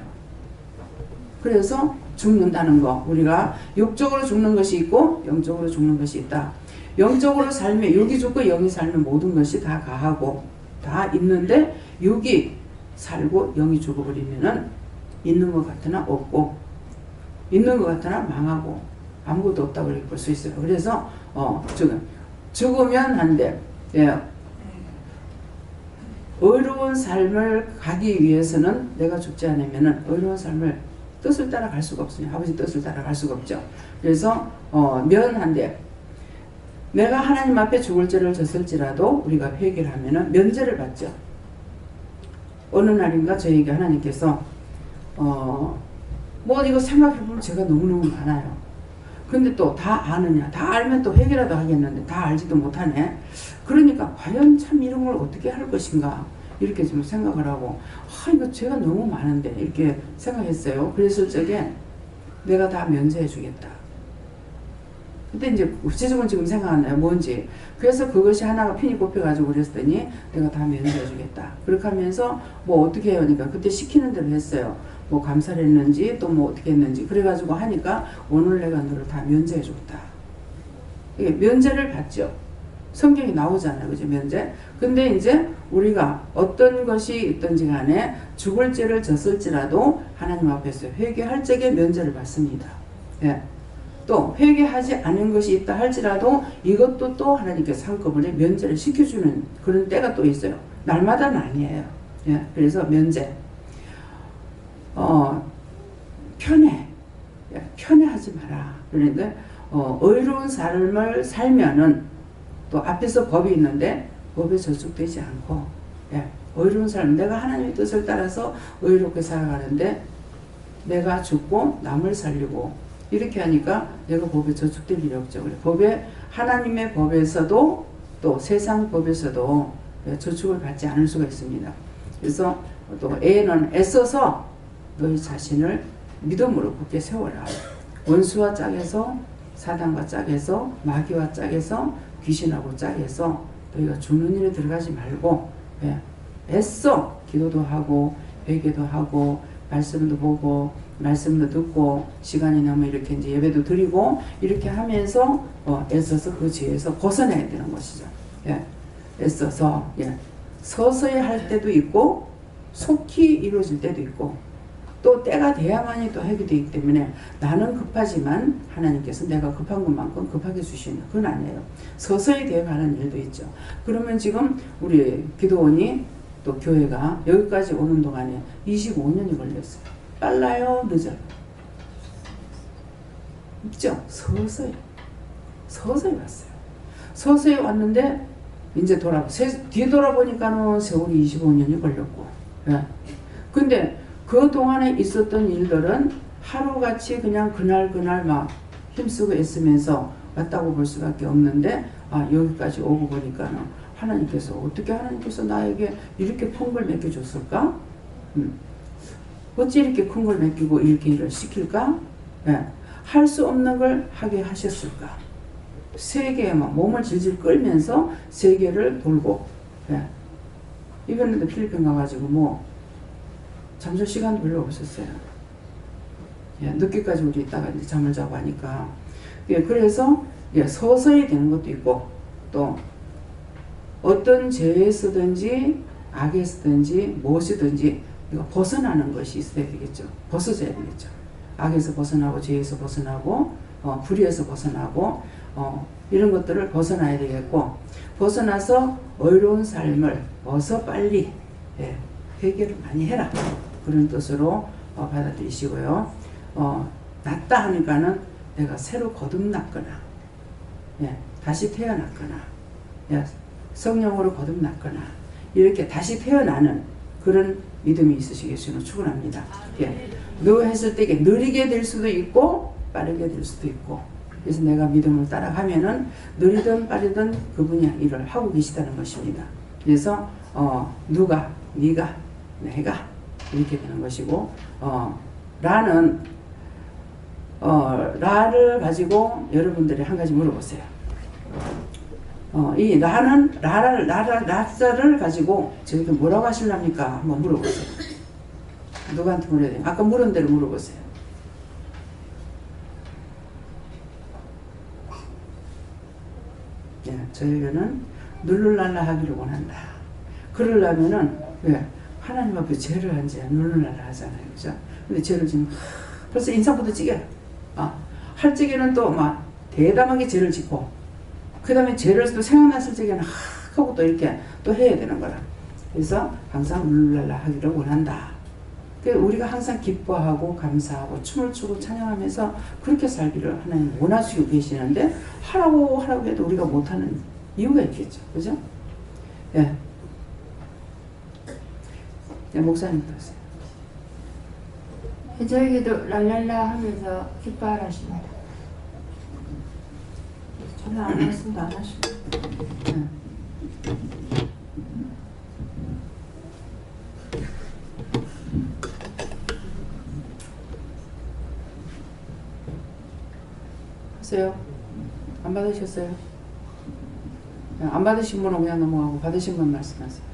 그래서 죽는다는 거 우리가 육적으로 죽는 것이 있고 영적으로 죽는 것이 있다. 영적으로 살면 육이 죽고 영이 살면 모든 것이 다 가하고 다 있는데 육이 살고 영이 죽어버리면은 있는 것 같으나 없고 있는 것 같으나 망하고 아무것도 없다고 이렇게 볼 수 있어요. 그래서 죽으면 안 돼. 예. 의로운 삶을 가기 위해서는 내가 죽지 않으면은 의로운 삶을 뜻을 따라 갈 수가 없습니다. 아버지 뜻을 따라 갈 수가 없죠. 그래서 면한데 내가 하나님 앞에 죽을 죄를 졌을지라도 우리가 회개를 하면은 면죄를 받죠. 어느 날인가 저에게 하나님께서 뭐 이거 생각해보면 제가 너무너무 많아요. 근데 또 다 아느냐. 다 알면 또 회개라도 하겠는데 다 알지도 못하네. 그러니까 과연 참 이런 걸 어떻게 할 것인가 이렇게 좀 생각을 하고 이거 죄가 너무 많은데 이렇게 생각했어요. 그랬을 적에 내가 다 면제해 주겠다. 근데 이제 구체적으로 지금 생각 안 나요. 뭔지. 그래서 그것이 하나가 핀이 꼽혀가지고 그랬더니 내가 다 면제해 주겠다. 그렇게 하면서 뭐 어떻게 해요? 그러니까 그때 시키는 대로 했어요. 뭐 감사를 했는지 또 뭐 어떻게 했는지 그래가지고 하니까 오늘 내가 너를 다 면제해 줬다. 이게 면제를 받죠. 성경이 나오잖아요. 그죠? 면제. 근데 이제 우리가 어떤 것이 있든지 간에 죽을 죄를 졌을지라도 하나님 앞에서 회개할 적에 면제를 받습니다. 예. 또 회개하지 않은 것이 있다 할지라도 이것도 또 하나님께서 한꺼번에 면제를 시켜주는 그런 때가 또 있어요. 날마다는 아니에요. 예. 그래서 면제. 편해. 예. 편해하지 마라. 그런데 의로운 삶을 살면은 또 앞에서 법이 있는데 법에 저촉되지 않고 예, 의로운 삶 내가 하나님의 뜻을 따라서 의롭게 살아가는데 내가 죽고 남을 살리고 이렇게 하니까 내가 법에 저촉될 일이 없죠. 법에 하나님의 법에서도 또 세상 법에서도 저촉을 받지 않을 수가 있습니다. 그래서 또 애는 애써서 너희 자신을 믿음으로 굳게 세워라. 원수와 짝에서 사단과 짝에서 마귀와 짝에서 귀신하고 짝에서 너희가 죽는 일에 들어가지 말고 예, 애써 기도도 하고 회개도 하고 말씀도 보고 말씀도 듣고 시간이 나면 이렇게 이제 예배도 드리고 이렇게 하면서 애써서 그 죄에서 벗어나야 되는 것이죠. 예, 애써서 예, 서서히 할 때도 있고 속히 이루어질 때도 있고 또 때가 돼야만이 또 하게 되기 때문에 나는 급하지만 하나님께서 내가 급한 것만큼 급하게 주시는 그건 아니에요. 서서히 되어가는 일도 있죠. 그러면 지금 우리 기도원이 또 교회가 여기까지 오는 동안에 25년이 걸렸어요. 빨라요? 늦어요? 있죠? 서서히 왔어요. 서서히 왔는데 이제 뒤돌아보니까는 세월이 25년이 걸렸고, 예. 근데 그 동안에 있었던 일들은 하루같이 그냥 그날 막 힘쓰고 애쓰면서 왔다고 볼 수밖에 없는데, 여기까지 오고 보니까는 어떻게 하나님께서 나에게 이렇게 큰 걸 맡겨줬을까? 어찌 이렇게 큰 걸 맡기고 이렇게 일을 시킬까? 예. 할 수 없는 걸 하게 하셨을까? 세계에만 몸을 질질 끌면서 세계를 돌고, 예. 이번에도 필리핀 가가지고 잠잘 시간도 별로 없었어요. 예. 늦게까지 우리 있다가 이제 잠을 자고 하니까. 예. 그래서 서서히 되는 것도 있고, 또 어떤 죄에 쓰든지 악에 쓰든지 무엇이든지 이거 벗어나는 것이 있어야 되겠죠. 벗어져야 되겠죠. 악에서 벗어나고 죄에서 벗어나고 불의에서 벗어나고 이런 것들을 벗어나야 되겠고, 벗어나서 의로운 삶을 어서 빨리 회개를 많이 해라, 그런 뜻으로 받아들이시고요. 낫다 하니까는 내가 새로 거듭났거나 다시 태어났거나 성령으로 거듭났거나 이렇게 다시 태어나는 그런 믿음이 있으시겠으면 축원합니다. 너 했을 때 이게 느리게 될 수도 있고 빠르게 될 수도 있고, 그래서 내가 믿음을 따라가면은 느리든 빠르든 그분이 일을 하고 계시다는 것입니다. 그래서 누가, 네가, 내가 이렇게 되는 것이고, 라는 라를 가지고 여러분들이 한 가지 물어보세요. 이 라자를 가지고 저희가 뭐라고 하실랍니까? 한번 물어보세요. 누구한테 물어야 돼요? 아까 물은 대로 물어보세요. 저희는 누를랄라 하기를 원한다. 그러려면은 하나님 앞에 죄를 한 죄 누를랄라 하잖아요, 그죠? 근데 죄를 지금 벌써 인상부터 찌개요. 할 적에는 또 막 대담하게 죄를 짓고, 그 다음에 죄를 또 생각났을 적에는 하고 또 이렇게 또 해야 되는 거라. 그래서 항상 누를랄라 하기를 원한다. 우리가 항상 기뻐하고 감사하고 춤을 추고 찬양하면서 그렇게 살기를 하나님 원하시고 계시는데, 하라고 해도 우리가 못하는 이유가 있겠죠. 그죠? 목사님 들으세요. 저에게도 랄랄라 하면서 기뻐하십니다. 저는 안 했습니다. 안 하시고. 하세요? 안 받으셨어요? 안 받으신 분은 그냥 넘어가고 받으신 분 말씀하세요.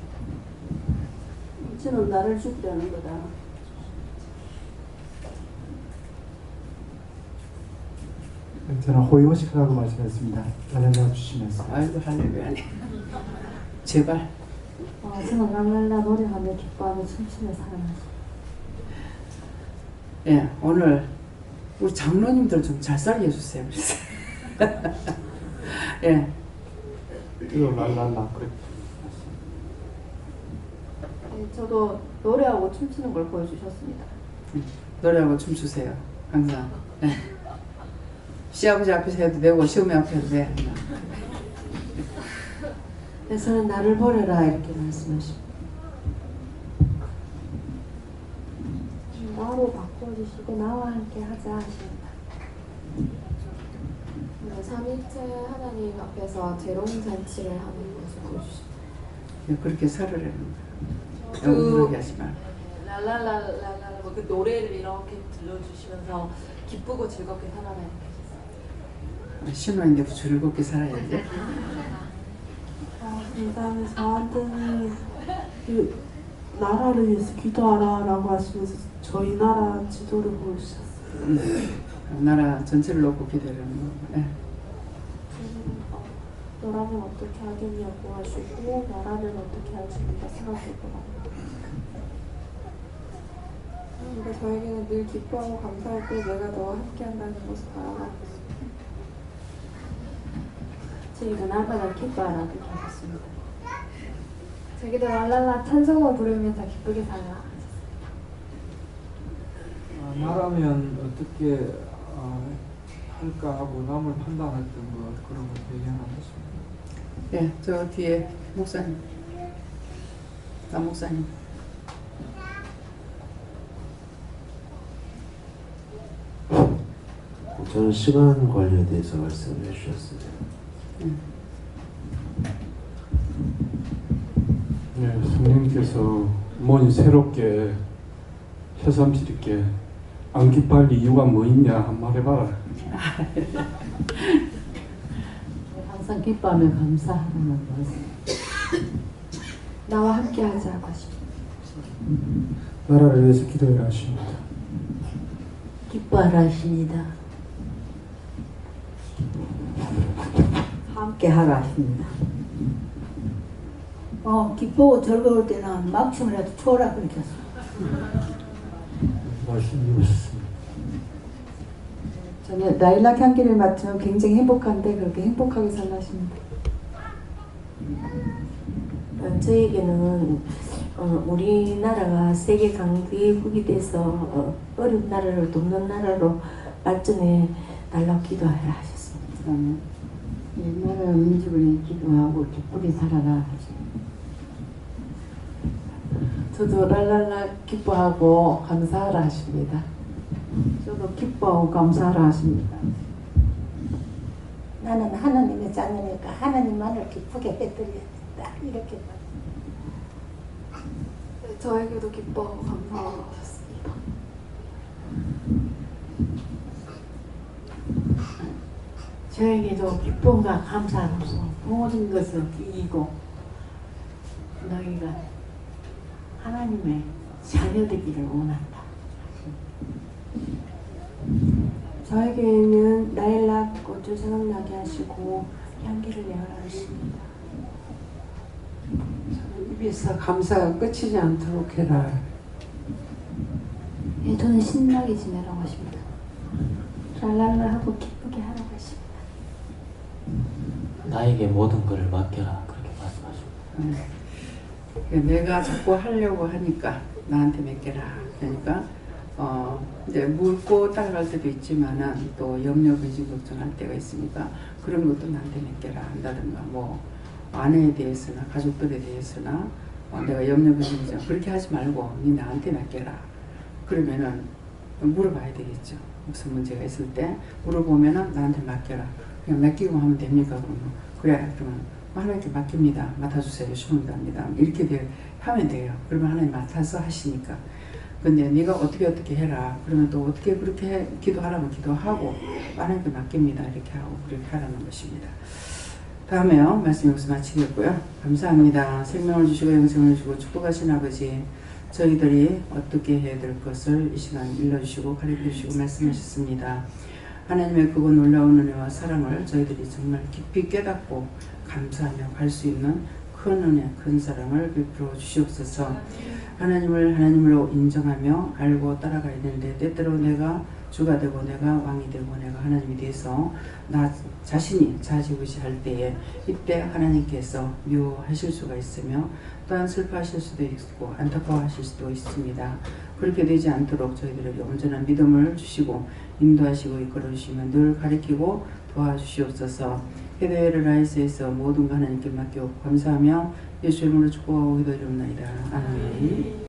이제는 나를 죽이려는 거다. 저는 호의호식하라고 말씀했습니다. 랄랄라 주시면서. 아이고 할렐루야네. 제발. 저는 랄랄라 노래하며 기뻐하며 춤추며 살아나죠. 오늘 우리 장로님들 좀 잘 살게 해주세요. 이거 랄랄라 그래. 저도 노래하고 춤추는 걸 보여주셨습니다. 노래하고 춤추세요. 항상. 시아버지 앞에서 해도 되고 시어머니 앞에 해도 돼. 그래서는 나를 버려라 이렇게 말씀하십니다. 나로 바꿔주시고 나와 함께 하자 하십니다. 삼위체 하나님 앞에서 재롱잔치를 하는 것을 보여주십니다. 그렇게 살으라는 거예요. 억울하게 하지 말고. 랄랄랄랄랄 그 노래를 이렇게 들려주시면서 기쁘고 즐겁게 살아라 이렇게 하셨어요. 신혼인데 즐겁게 살아야 돼. 그다음에 저한테는 그 나라를 위해서 기도하라라고 하시면서 저희 나라 지도를 보여주셨어요. 나라 전체를 놓고 기도하는 거. 너라면 어떻게 하겠냐고 하시고 나라는 어떻게 하십니까 생각할 거라고. 근데 저에게는 늘 기뻐하고 감사할 때 내가 너와 함께 한다는 것을 알아가고 있습니다. 저희가 날마다 기뻐하라 그렇게 하셨습니다. 저기도 랄랄라 찬송을 부르면서 기쁘게 살라. 나라면 어떻게 할까 하고 남을 판단했던 것 그런 걸 얘기하는 것입니다. 네, 저 뒤에 목사님, 남 목사님. 저는 시간 관리에 대해서 말씀해 주셨습니다. 네, 성령님께서 뭐니 새롭게 새삼스럽게 안 기뻐할 이유가 뭐 있냐 한번 말해봐라. 항상 기뻐하며 감사하는 말씀. 나와 함께 하자고 하십니다. 나라를 위해서 기도해라 하십니다. 기뻐하라 하십니다. 함께 하라 하십니다. 기쁘고 즐거울 때는 막춤이라도 추어라 그렇게 하십니다. 말씀이 오셨습니다. 저는 라일락 향기를 맡으면 굉장히 행복한데 그렇게 행복하게 살라 하십니다. 저에게는 우리나라가 세계 강대국이 돼서 어려운 나라를 돕는 나라로 발전해 달라고 기도하라 하셨습니다. 나라 민족을 기도하고 기쁘게 살아라 하십니다. 저도 랄랄라 기뻐하고 감사하라 하십니다. 저도 기뻐하고 감사하라 하십니다. 나는 하나님의 자녀니까 하나님만을 기쁘게 해드려야 된다. 이렇게 저에게도 기뻐하고 감사하고 하셨습니다. 저에게도 기쁨과 감사로서 모든 것을 이기고 너희가 하나님의 자녀되기를 원한다. 저에게는 라일락 꽃을 생각나게 하시고 향기를 내어라 하십니다. 입에서 감사가 끝이지 않도록 해라. 예, 저는 신나게 지내라고 하십니다. 랄랄라 하고 기쁘게 하라고 하십니다. 나에게 모든 것을 맡겨라 그렇게 말씀하십니다. 내가 자꾸 하려고 하니까 나한테 맡겨라. 그러니까 이제 묻고 따라갈 때도 있지만은 또 염려 근심 걱정할 때가 있으니까 그런 것도 나한테 맡겨라 한다든가 뭐 아내에 대해서나 가족들에 대해서나 내가 염려 근심 걱정 그렇게 하지 말고 네 나한테 맡겨라. 그러면은 물어봐야 되겠죠. 무슨 문제가 있을 때 물어보면은 나한테 맡겨라. 그냥 맡기고 하면 됩니까? 그러면 그래 그러면 하나님께 맡깁니다. 맡아주세요. 주문합니다. 이렇게 하면 돼요. 그러면 하나님 맡아서 하시니까. 근데 네가 어떻게 해라. 그러면 또 어떻게 그렇게 기도하라면 기도하고 하나님께 맡깁니다. 이렇게 하고 그렇게 하라는 것입니다. 다음에요. 말씀 여기서 마치겠고요. 감사합니다. 생명을 주시고 영생을 주시고 축복하신 아버지 저희들이 어떻게 해야 될 것을 이 시간 일러주시고 가르쳐주시고 말씀하셨습니다. 하나님의 그거 놀라운 은혜와 사랑을 저희들이 정말 깊이 깨닫고 감사하며 갈 수 있는 큰 은혜, 큰 사랑을 베풀어 주시옵소서. 하나님을 하나님으로 인정하며 알고 따라가야 되는데 때때로 내가 주가 되고 내가 왕이 되고 내가 하나님이 돼서 나 자신이 좌지우지할 때에 이때 하나님께서 미워하실 수가 있으며 또한 슬퍼하실 수도 있고 안타까워하실 수도 있습니다. 그렇게 되지 않도록 저희들에게 온전한 믿음을 주시고 인도하시고 이끌어 주시면 늘 가리키고 도와주시옵소서. 회대회를 라이스에서 모든 거 하나님께 맡겨 감사하며 예수 이름으로 축복하고 기도드립니다. 아멘.